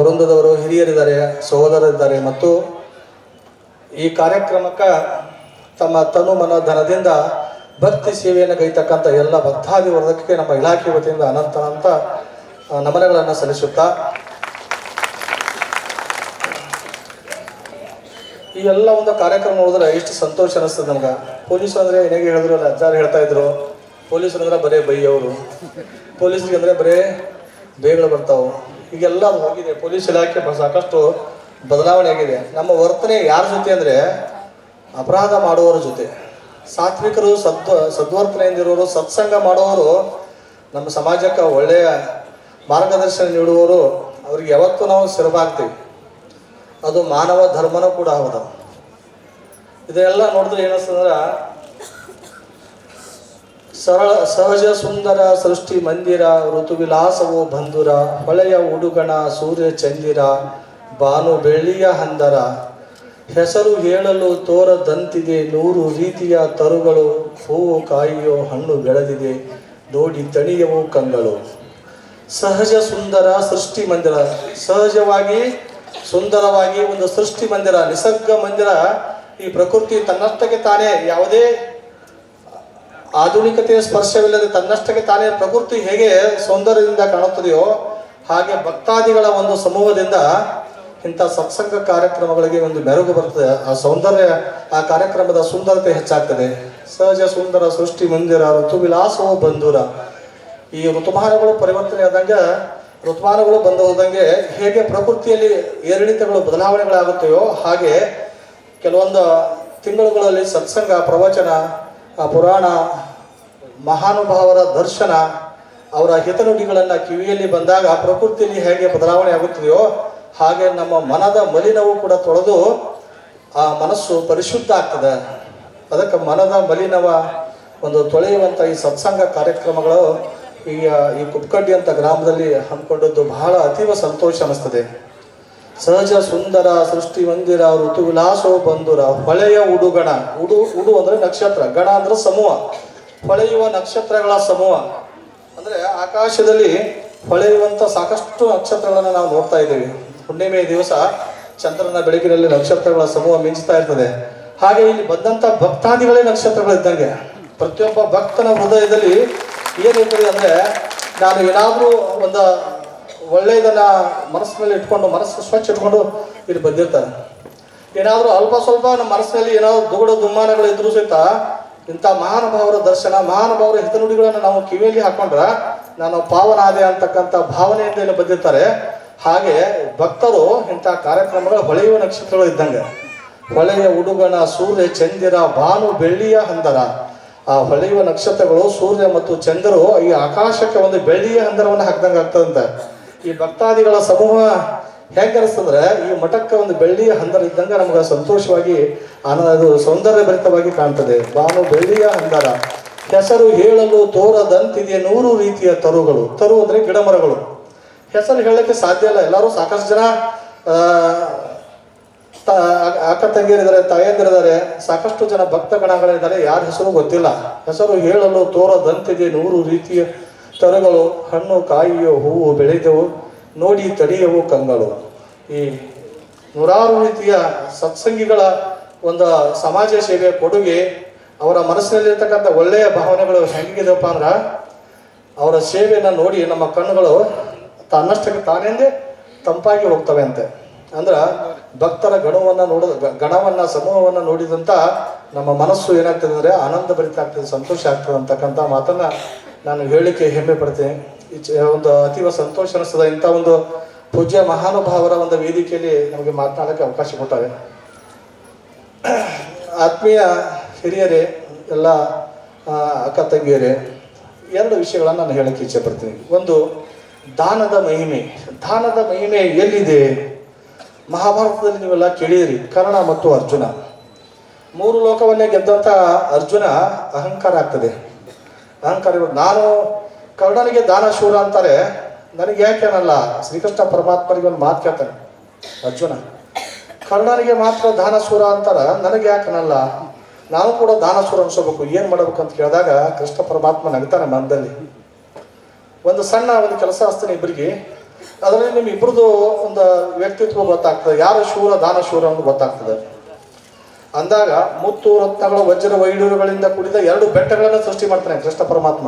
ವೃಂದದವರು, ಹಿರಿಯರಿದ್ದಾರೆ, ಸಹೋದರರಿದ್ದಾರೆ ಮತ್ತು ಈ ಕಾರ್ಯಕ್ರಮಕ್ಕೆ ತಮ್ಮ ತನು ಮನ ಧನದಿಂದ ಭಕ್ತಿ ಸೇವೆಯನ್ನು ಗೈತಕ್ಕಂಥ ಎಲ್ಲ ಭಕ್ತಾದಿ ವರ್ಗಕ್ಕೆ ನಮ್ಮ ಇಲಾಖೆ ವತಿಯಿಂದ ಅನಂತ ನಮನಗಳನ್ನು ಸಲ್ಲಿಸುತ್ತಾ ಈ ಎಲ್ಲ ಒಂದು ಕಾರ್ಯಕ್ರಮ ನೋಡಿದ್ರೆ ಎಷ್ಟು ಸಂತೋಷ ಅನಿಸ್ತದೆ ನಮ್ಗೆ. ಪೊಲೀಸರು ಅಂದರೆ ಏನಾಗೆ ಹೇಳಿದ್ರು, ಅಲ್ಲ ಅಜ್ಜಾರು ಹೇಳ್ತಾ ಇದ್ರು, ಪೊಲೀಸರು ಅಂದ್ರೆ ಬರೇ ಬೈಯವರು, ಪೊಲೀಸರಿಗೆ ಅಂದರೆ ಬರೇ ಬೇಗಳು ಬರ್ತಾವೆ. ಈಗೆಲ್ಲ ಹೋಗಿದೆ. ಪೊಲೀಸ್ ಇಲಾಖೆ ಸಾಕಷ್ಟು ಬದಲಾವಣೆ ಆಗಿದೆ. ನಮ್ಮ ವರ್ತನೆ ಯಾರ ಜೊತೆ ಅಂದರೆ ಅಪರಾಧ ಮಾಡುವವರ ಜೊತೆ. ಸಾತ್ವಿಕರು, ಸದ್ವರ್ತನೆಯಿಂದಿರೋರು, ಸತ್ಸಂಗ ಮಾಡುವವರು, ನಮ್ಮ ಸಮಾಜಕ್ಕೆ ಒಳ್ಳೆಯ ಮಾರ್ಗದರ್ಶನ ನೀಡುವವರು, ಅವ್ರಿಗೆ ಯಾವತ್ತೂ ನಾವು ಸಿರಬಾಗ್ತೀವಿ. ಅದು ಮಾನವ ಧರ್ಮನೂ ಕೂಡ ಹೌದು. ಇದೆಲ್ಲ ನೋಡಿದ್ರೆ ಏನಿಸ್ತಂದ್ರೆ ಸಹಜ ಸುಂದರ ಸೃಷ್ಟಿ ಮಂದಿರ, ಋತುವಿಲಾಸವು ಬಂಧುರ, ಹೊಳೆಯ ಉಡುಗಣ ಸೂರ್ಯ ಚಂದಿರ, ಬಾನು ಬೆಳ್ಳಿಯ ಹಂದರ, ಹೆಸರು ಹೇಳಲು ತೋರದಂತಿದೆ 100 ರೀತಿಯ ತರುಗಳು, ಹೂವು ಕಾಯಿಯೋ ಹಣ್ಣು ಬೆಳೆದಿದೆ, ನೋಡಿ ತಣಿಯವು ಕಂಗಳು. ಸಹಜ ಸುಂದರ ಸೃಷ್ಟಿ ಮಂದಿರ, ಸಹಜವಾಗಿ ಸುಂದರವಾಗಿ ಒಂದು ಸೃಷ್ಟಿ ಮಂದಿರ, ನಿಸರ್ಗ ಮಂದಿರ. ಈ ಪ್ರಕೃತಿ ತನ್ನಷ್ಟಕ್ಕೆ ತಾನೇ, ಯಾವುದೇ ಆಧುನಿಕತೆಯ ಸ್ಪರ್ಶವಿಲ್ಲದೆ ತನ್ನಷ್ಟಕ್ಕೆ ತಾನೇ ಪ್ರಕೃತಿ ಹೇಗೆ ಸೌಂದರ್ಯದಿಂದ ಕಾಣುತ್ತದೆಯೋ ಹಾಗೆ ಭಕ್ತಾದಿಗಳ ಒಂದು ಸಮೂಹದಿಂದ ಇಂಥ ಸತ್ಸಂಗ ಕಾರ್ಯಕ್ರಮಗಳಿಗೆ ಒಂದು ಮೆರುಗು ಬರ್ತದೆ. ಆ ಸೌಂದರ್ಯ, ಆ ಕಾರ್ಯಕ್ರಮದ ಸುಂದರತೆ ಹೆಚ್ಚಾಗ್ತದೆ. ಸಹಜ ಸುಂದರ ಸೃಷ್ಟಿ ಮಂದಿರ, ಋತುವಿಲಾಸವೋ ಬಂಧುರ. ಈ ಋತುಮಾನಗಳು ಪರಿವರ್ತನೆ ಆದಂಗೆ, ಋತುಮಾನಗಳು ಬಂದು ಹೋದಂಗೆ ಹೇಗೆ ಪ್ರಕೃತಿಯಲ್ಲಿ ಏರಿಳಿತಗಳು ಬದಲಾವಣೆಗಳಾಗುತ್ತವೆಯೋ ಹಾಗೆ ಕೆಲವೊಂದು ತಿಂಗಳುಗಳಲ್ಲಿ ಸತ್ಸಂಗ, ಪ್ರವಚನ, ಪುರಾಣ, ಮಹಾನುಭಾವರ ದರ್ಶನ, ಅವರ ಹಿತನುಡಿಗಳನ್ನು ಕಿವಿಯಲ್ಲಿ ಬಂದಾಗ ಪ್ರಕೃತಿಯಲ್ಲಿ ಹೇಗೆ ಬದಲಾವಣೆ ಆಗುತ್ತದೆಯೋ ಹಾಗೆ ನಮ್ಮ ಮನದ ಮಲಿನವು ಕೂಡ ತೊಳೆದು ಆ ಮನಸ್ಸು ಪರಿಶುದ್ಧ ಆಗ್ತದೆ. ಅದಕ್ಕೆ ಮನದ ಮಲಿನವ ಒಂದು ತೊಳೆಯುವಂಥ ಈ ಸತ್ಸಂಗ ಕಾರ್ಯಕ್ರಮಗಳು ಈ ಕುಪ್ಪಕಡ್ಡಿ ಅಂತ ಗ್ರಾಮದಲ್ಲಿ ಹಮ್ಮಿಕೊಂಡದ್ದು ಬಹಳ ಅತೀವ ಸಂತೋಷ ಅನ್ನಿಸ್ತದೆ. ಸಹಜ ಸುಂದರ ಸೃಷ್ಟಿ ಮಂದಿರ, ಋತುವಿಲಾಸೋ ಬಂಧುರ, ಹೊಳೆಯ ಉಡುಗಣ. ಉಡು ಅಂದರೆ ನಕ್ಷತ್ರ, ಗಣ ಅಂದ್ರೆ ಸಮೂಹ, ಹೊಳೆಯುವ ನಕ್ಷತ್ರಗಳ ಸಮೂಹ. ಅಂದರೆ ಆಕಾಶದಲ್ಲಿ ಹೊಳೆಯುವಂಥ ಸಾಕಷ್ಟು ನಕ್ಷತ್ರಗಳನ್ನು ನಾವು ನೋಡ್ತಾ ಇದ್ದೀವಿ. ಹುಣ್ಣಿಮೆ ದಿವಸ ಚಂದ್ರನ ಬೆಳಕಿನಲ್ಲಿ ನಕ್ಷತ್ರಗಳ ಸಮೂಹ ಮಿಂಚ್ತಾ ಇರ್ತದೆ. ಹಾಗೆ ಇಲ್ಲಿ ಬಂದಂಥ ಭಕ್ತಾದಿಗಳೇ ನಕ್ಷತ್ರಗಳಿದ್ದಂಗೆ. ಪ್ರತಿಯೊಬ್ಬ ಭಕ್ತನ ಹೃದಯದಲ್ಲಿ ಏನಿರ್ತದೆ ಅಂದರೆ, ನಾನು ಏನಾದರೂ ಒಂದು ಒಳ್ಳೆಯದನ್ನು ಮನಸ್ಸಿನಲ್ಲಿ ಇಟ್ಕೊಂಡು, ಮನಸ್ಸು ಸ್ವಚ್ಛ ಇಟ್ಕೊಂಡು ಇಲ್ಲಿ ಬಂದಿರ್ತಾರೆ. ಏನಾದರೂ ಅಲ್ಪ ಸ್ವಲ್ಪ ನಮ್ಮ ಮನಸ್ಸಿನಲ್ಲಿ ಏನಾದರೂ ದುಗುಡ ದುಮ್ಮಾನಗಳು ಇದ್ರೂ ಸಹಿತ ಇಂಥ ಮಹಾನುಭಾವರ ದರ್ಶನ, ಮಹಾನುಭಾವರ ಹಿತನುಡಿಗಳನ್ನು ನಾವು ಕಿವಿಯಲ್ಲಿ ಹಾಕೊಂಡ್ರೆ ನಾನು ಪಾವನಾದೆ ಅಂತಕ್ಕಂಥ ಭಾವನೆಯಿಂದ ಇಲ್ಲಿ ಬಂದಿರ್ತಾರೆ. ಹಾಗೆ ಭಕ್ತರು ಇಂಥ ಕಾರ್ಯಕ್ರಮಗಳು ಹೊಳೆಯುವ ನಕ್ಷತ್ರಗಳು ಇದ್ದಂಗೆ. ಹೊಳೆಯ ಉಡುಗಣ ಸೂರ್ಯ ಚಂದಿರ, ಬಾನು ಬೆಳ್ಳಿಯ ಹಂದರ. ಆ ಹೊಳೆಯುವ ನಕ್ಷತ್ರಗಳು ಸೂರ್ಯ ಮತ್ತು ಚಂದ್ರರು ಈ ಆಕಾಶಕ್ಕೆ ಒಂದು ಬೆಳ್ಳಿಯ ಹಂದರವನ್ನು ಹಾಕ್ದಂಗೆ ಆಗ್ತದಂತೆ. ಈ ಭಕ್ತಾದಿಗಳ ಸಮೂಹ ಹೇಗೆ ಅನಿಸ್ತಂದ್ರೆ, ಈ ಮಠಕ್ಕೆ ಒಂದು ಬೆಳ್ಳಿಯ ಹಂದರ ಇದ್ದಂಗೆ ನಮ್ಗೆ ಸಂತೋಷವಾಗಿ ಅದು ಸೌಂದರ್ಯ ಭರಿತವಾಗಿ ಕಾಣ್ತದೆ. ಬಾನು ಬೆಳ್ಳಿಯ ಹಂದರ, ಹೆಸರು ಹೇಳಲು ತೋರದಂತಿದೆ 100 ರೀತಿಯ ತರುಗಳು. ತರು ಅಂದರೆ ಗಿಡ ಮರಗಳು. ಹೆಸರು ಹೇಳಲಿಕ್ಕೆ ಸಾಧ್ಯ ಇಲ್ಲ. ಎಲ್ಲರೂ ಸಾಕಷ್ಟು ಜನ ಅಕ್ಕ ತಂಗಿಯರಿದ್ದಾರೆ, ತಾಯಂದಿರಿದ್ದಾರೆ, ಸಾಕಷ್ಟು ಜನ ಭಕ್ತ ಗಣಗಳಿದ್ದಾರೆ, ಯಾರ ಹೆಸರು ಗೊತ್ತಿಲ್ಲ. ಹೆಸರು ಹೇಳಲು ತೋರದಂತಿದೆ 100 ರೀತಿಯ ತರುಗಳು, ಹಣ್ಣು ಕಾಯಿಯೋ ಹೂವು ಬೆಳೆದವು, ನೋಡಿ ತಡಿಯವು ಕಂಗಳು. ಈ 100 ರೀತಿಯ ಸತ್ಸಂಗಿಗಳ ಒಂದು ಸಮಾಜ ಸೇವೆ ಕೊಡುಗೆ, ಅವರ ಮನಸ್ಸಿನಲ್ಲಿರ್ತಕ್ಕಂಥ ಒಳ್ಳೆಯ ಭಾವನೆಗಳು ಹೆಂಗಿದೆಯಪ್ಪ ಅಂದ್ರೆ, ಅವರ ಸೇವೆಯನ್ನು ನೋಡಿ ನಮ್ಮ ಕಣ್ಣುಗಳು ತನ್ನಷ್ಟಕ್ಕೆ ತಾನೇಂದೇ ತಂಪಾಗಿ ಹೋಗ್ತವೆ ಅಂತೆ. ಅಂದ್ರೆ ಭಕ್ತರ ಗಣವನ್ನು ಸಮೂಹವನ್ನು ನೋಡಿದಂಥ ನಮ್ಮ ಮನಸ್ಸು ಏನಾಗ್ತದೆ ಅಂದರೆ ಆನಂದ ಭರಿತ ಆಗ್ತದೆ, ಸಂತೋಷ ಆಗ್ತದೆ ಅಂತಕ್ಕಂಥ ಮಾತನ್ನು ನಾನು ಹೇಳಲಿಕ್ಕೆ ಹೆಮ್ಮೆ ಪಡ್ತೇನೆ. ಒಂದು ಅತೀವ ಸಂತೋಷ ಅನಿಸ್ತದೆ. ಇಂಥ ಒಂದು ಪೂಜ್ಯ ಮಹಾನುಭಾವರ ಒಂದು ವೇದಿಕೆಯಲ್ಲಿ ನಮಗೆ ಮಾತನಾಡೋಕ್ಕೆ ಅವಕಾಶ ಕೊಟ್ಟಾರೆ. ಆತ್ಮೀಯ ಹಿರಿಯರೇ, ಎಲ್ಲ ಅಕ್ಕ ತಂಗಿಯರೇ, ಎರಡು ವಿಷಯಗಳನ್ನು ನಾನು ಹೇಳಕ್ಕೆ ಇಚ್ಛೆ ಪಡ್ತೀನಿ. ಒಂದು, ದಾನದ ಮಹಿಮೆ. ದಾನದ ಮಹಿಮೆ ಎಲ್ಲಿದೆ? ಮಹಾಭಾರತದಲ್ಲಿ ನೀವೆಲ್ಲ ಕೇಳಿದಿರಿ. ಕರ್ಣ ಮತ್ತು ಅರ್ಜುನ, 3 ಲೋಕವನ್ನೇ ಗೆದ್ದಂಥ ಅರ್ಜುನ ಅಹಂಕಾರ ಆಗ್ತದೆ. ಅಹಂಕಾರ, ನಾನು ಕರ್ಣನಿಗೆ ದಾನಶೂರ ಅಂತಾರೆ, ನನಗೆ ಯಾಕೆ ಅನ್ನಲ್ಲ? ಶ್ರೀಕೃಷ್ಣ ಪರಮಾತ್ಮನಿಗೆ ಒಂದು ಮಾತು ಕೇಳ್ತಾನೆ ಅರ್ಜುನ, ಕರ್ಣನಿಗೆ ಮಾತ್ರ ದಾನಶೂರ ಅಂತಾರ, ನನಗೆ ಯಾಕೆ ಅನ್ನಲ್ಲ? ನಾನು ಕೂಡ ದಾನಶೂರ ಅನ್ಸೋಬೇಕು, ಏನು ಮಾಡಬೇಕು ಅಂತ ಕೇಳಿದಾಗ ಕೃಷ್ಣ ಪರಮಾತ್ಮ ನಗ್ತಾನೆ ಮನದಲ್ಲಿ. ಒಂದು ಕೆಲಸ ಹಚ್ತಾನೆ ಇಬ್ಬರಿಗೆ, ಅದರಲ್ಲಿ ನಿಮ್ಮ ಇಬ್ಬರದು ಒಂದು ವ್ಯಕ್ತಿತ್ವ ಗೊತ್ತಾಗ್ತದೆ, ಯಾರು ಶೂರ ದಾನಶೂರ ಅಂತ ಗೊತ್ತಾಗ್ತದೆ. ಅಂದಾಗ ಮುತ್ತು ರತ್ನಗಳ ವಜ್ರ ವೈಡೂರುಗಳಿಂದ ಕೂಡಿದ 2 ಬೆಟ್ಟಗಳನ್ನು ಸೃಷ್ಟಿ ಮಾಡ್ತಾನೆ ಕೃಷ್ಣ ಪರಮಾತ್ಮ.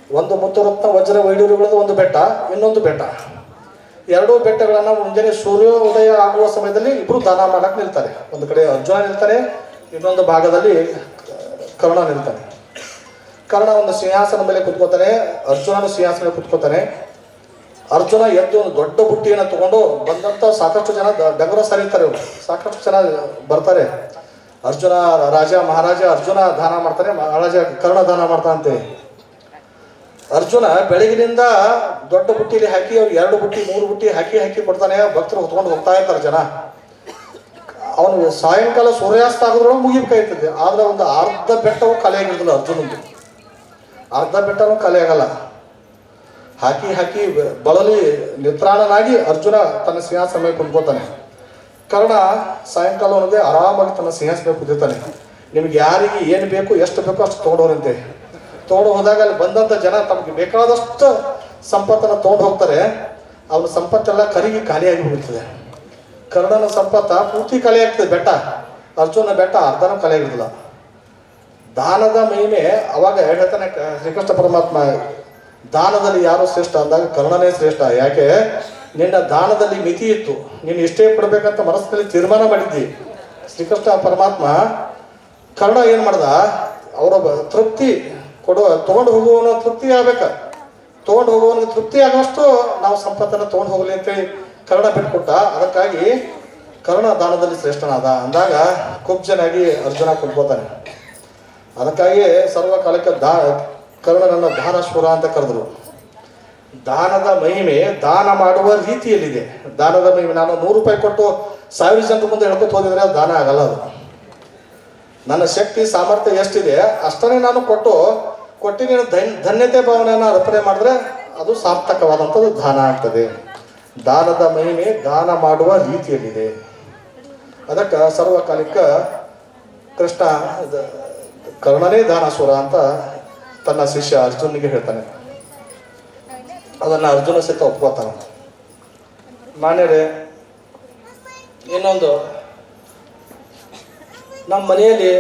ಒಂದು ಮುತ್ತು ರತ್ನ ವಜ್ರ ವೈಡೂರುಗಳದ್ದು ಒಂದು ಬೆಟ್ಟ, ಇನ್ನೊಂದು ಬೆಟ್ಟ. 2 ಬೆಟ್ಟಗಳನ್ನು ಮುಂಜಾನೆ ಸೂರ್ಯೋದಯ ಆಗುವ ಸಮಯದಲ್ಲಿ ಇಬ್ಬರು ದಾನ ಮಾಡಕ್ಕೆ ನಿಲ್ತಾರೆ. ಒಂದು ಕಡೆ ಅರ್ಜುನ ನಿಲ್ತಾನೆ, ಇನ್ನೊಂದು ಭಾಗದಲ್ಲಿ ಕರ್ಣ ನಿಲ್ತಾನೆ. ಕರ್ಣ ಒಂದು ಸಿಂಹಾಸನ ಮೇಲೆ ಕುತ್ಕೋತಾನೆ, ಅರ್ಜುನನ ಸಿಂಹಾಸನ ಕುತ್ಕೋತಾನೆ. ಅರ್ಜುನ ಎದ್ದು ಒಂದು ದೊಡ್ಡ ಬುಟ್ಟಿಯನ್ನು ತಗೊಂಡು ಬಂದಂಥ ಸಾಕಷ್ಟು ಜನ ಡಗರ ಸರಿತಾರೆ, ಸಾಕಷ್ಟು ಜನ ಬರ್ತಾರೆ. ಅರ್ಜುನ ಮಹಾರಾಜ ಅರ್ಜುನ ದಾನ ಮಾಡ್ತಾನೆ, ಮಹಾರಾಜ ಕರ್ಣ ದಾನ ಮಾಡ್ತಾನಂತೆ. ಅರ್ಜುನ ಬೆಳಗಿನಿಂದ ದೊಡ್ಡ ಬುಟ್ಟಿಲಿ ಹಾಕಿ ಅವ್ರಿಗೆ 2 ಬುಟ್ಟಿ 3 ಬುಟ್ಟಿ ಹಾಕಿ ಕೊಡ್ತಾನೆ. ಭಕ್ತರು ಹೊತ್ಕೊಂಡು ಹೋಗ್ತಾ ಇರ್ತಾರೆ ಜನ. ಅವನು ಸಾಯಂಕಾಲ ಸೂರ್ಯಾಸ್ತ ಆಗೋದ್ರೊಳಗೆ ಮುಗಿಬೇಕಾಯ್ತದೆ. ಆದ್ರೆ ಒಂದು ಅರ್ಧ ಬೆಟ್ಟವು ಖಾಲಿ ಆಗಿರೋದಿಲ್ಲ ಅರ್ಜುನಂದು. ಅರ್ಧ ಬೆಟ್ಟನೂ ಖಾಲಿ ಆಗಲ್ಲ. ಹಾಕಿ ಬಳಲಿ ನಿತ್ರಾಣನಾಗಿ ಅರ್ಜುನ ತನ್ನ ಸಿಂಹಾಸನ ಮೇಲೆ ಕುಂತ್ಕೋತಾನೆ. ಕರ್ಣ ಸಾಯಂಕಾಲ ಅವನಿಗೆ ಆರಾಮಾಗಿ ತನ್ನ ಸಿಂಹಾಸನ ಮೇಲೆ ಕುಂತಿರ್ತಾನೆ. ನಿಮ್ಗೆ ಯಾರಿಗೆ ಏನು ಬೇಕು, ಎಷ್ಟು ಬೇಕೋ ಅಷ್ಟು ತೊಗೊಂಡವ್ರಂತೆ. ತೊಗೊಂಡು ಹೋದಾಗ ಅಲ್ಲಿ ಬಂದಂಥ ಜನ ತಮಗೆ ಬೇಕಾದಷ್ಟು ಸಂಪತ್ತನ್ನು ತೊಗೊಂಡು ಹೋಗ್ತಾರೆ. ಅವನ ಸಂಪತ್ತೆಲ್ಲ ಕರಿಗಿ ಖಾಲಿಯಾಗಿ ಹೋಗ್ತದೆ. ಕರ್ಣನ ಸಂಪತ್ತ ಪೂರ್ತಿ ಖಾಲಿ ಆಗ್ತದೆ ಬೆಟ್ಟ, ಅರ್ಜುನ ಬೆಟ್ಟ ಅರ್ಧನೂ ಖಾಲಿ ಆಗಿರೋದಿಲ್ಲ. ದಾನದ ಮಹಿಮೆ ಅವಾಗ ಹೇಳ್ತಾನೆ ಶ್ರೀಕೃಷ್ಣ ಪರಮಾತ್ಮ, ದಾನದಲ್ಲಿ ಯಾರು ಶ್ರೇಷ್ಠ ಅಂದಾಗ ಕರ್ಣನೇ ಶ್ರೇಷ್ಠ. ಯಾಕೆ? ನಿನ್ನ ದಾನದಲ್ಲಿ ಮಿತಿ ಇತ್ತು, ನೀನು ಎಷ್ಟೇ ಕೊಡಬೇಕಂತ ಮನಸ್ಸಿನಲ್ಲಿ ತೀರ್ಮಾನ ಮಾಡಿದ್ದಿ. ಶ್ರೀಕೃಷ್ಣ ಪರಮಾತ್ಮ ಕರ್ಣ ಏನು ಮಾಡ್ದ, ಅವರ ತೃಪ್ತಿ ತೊಗೊಂಡು ಹೋಗುವವನ ತೃಪ್ತಿ ಆಗ್ಬೇಕ. ತೊಗೊಂಡು ಹೋಗುವವನಿಗೆ ತೃಪ್ತಿ ಆಗೋಷ್ಟು ನಾವು ಸಂಪತ್ತನ್ನು ತೊಗೊಂಡು ಹೋಗಲಿ ಅಂತೇಳಿ ಕರ್ಣ ಬಿಟ್ಕೊಟ್ಟ. ಅದಕ್ಕಾಗಿ ಕರ್ಣ ದಾನದಲ್ಲಿ ಶ್ರೇಷ್ಠನಾದ ಅಂದಾಗ ಕುಬ್ಜನಾಗಿ ಅರ್ಜುನ ಕುಂತ್ಕೋತಾನೆ. ಅದಕ್ಕಾಗಿ ಸರ್ವಕಾಲಕ್ಕೆ ಕರ್ಣನನ್ನು ದಾನಶೂರ ಅಂತ ಕರೆದ್ರು. ದಾನದ ಮಹಿಮೆ ದಾನ ಮಾಡುವ ರೀತಿಯಲ್ಲಿದೆ. ದಾನದ ಮಹಿಮೆ ನಾನು 100 ರೂಪಾಯಿ ಕೊಟ್ಟು 1000 ಜನರ ಮುಂದೆ ಹೇಳ್ಕೊತ ಹೋಗಿದ್ರೆ ಅದು ದಾನ ಆಗಲ್ಲ. ಅದು ನನ್ನ ಶಕ್ತಿ ಸಾಮರ್ಥ್ಯ ಎಷ್ಟಿದೆ ಅಷ್ಟನ್ನೇ ನಾನು ಕೊಟ್ಟು ನೀನು ಧನ್ಯತೆ ಭಾವನೆಯನ್ನು ಅರ್ಪಣೆ ಮಾಡಿದ್ರೆ ಅದು ಸಾರ್ಥಕವಾದಂಥದ್ದು ದಾನ ಆಗ್ತದೆ. ದಾನದ ಮಹಿಮೆ ದಾನ ಮಾಡುವ ರೀತಿಯಲ್ಲಿದೆ. ಅದಕ್ಕೆ ಸರ್ವಕಾಲಿಕ ಕೃಷ್ಣ ಕರ್ಣನೇ ದಾನಶೂರ ಅಂತ ತನ್ನ ಶಿಷ್ಯ ಅರ್ಜುನಿಗೆ ಹೇಳ್ತಾನೆ. ಅದನ್ನು ಅರ್ಜುನ ಸಹಿತ ಒಪ್ಕೋತಾನೆ. ಮಾನ್ಯರೇ, ಇನ್ನೊಂದು, ನಮ್ಮ ಮನೆಯಲ್ಲಿ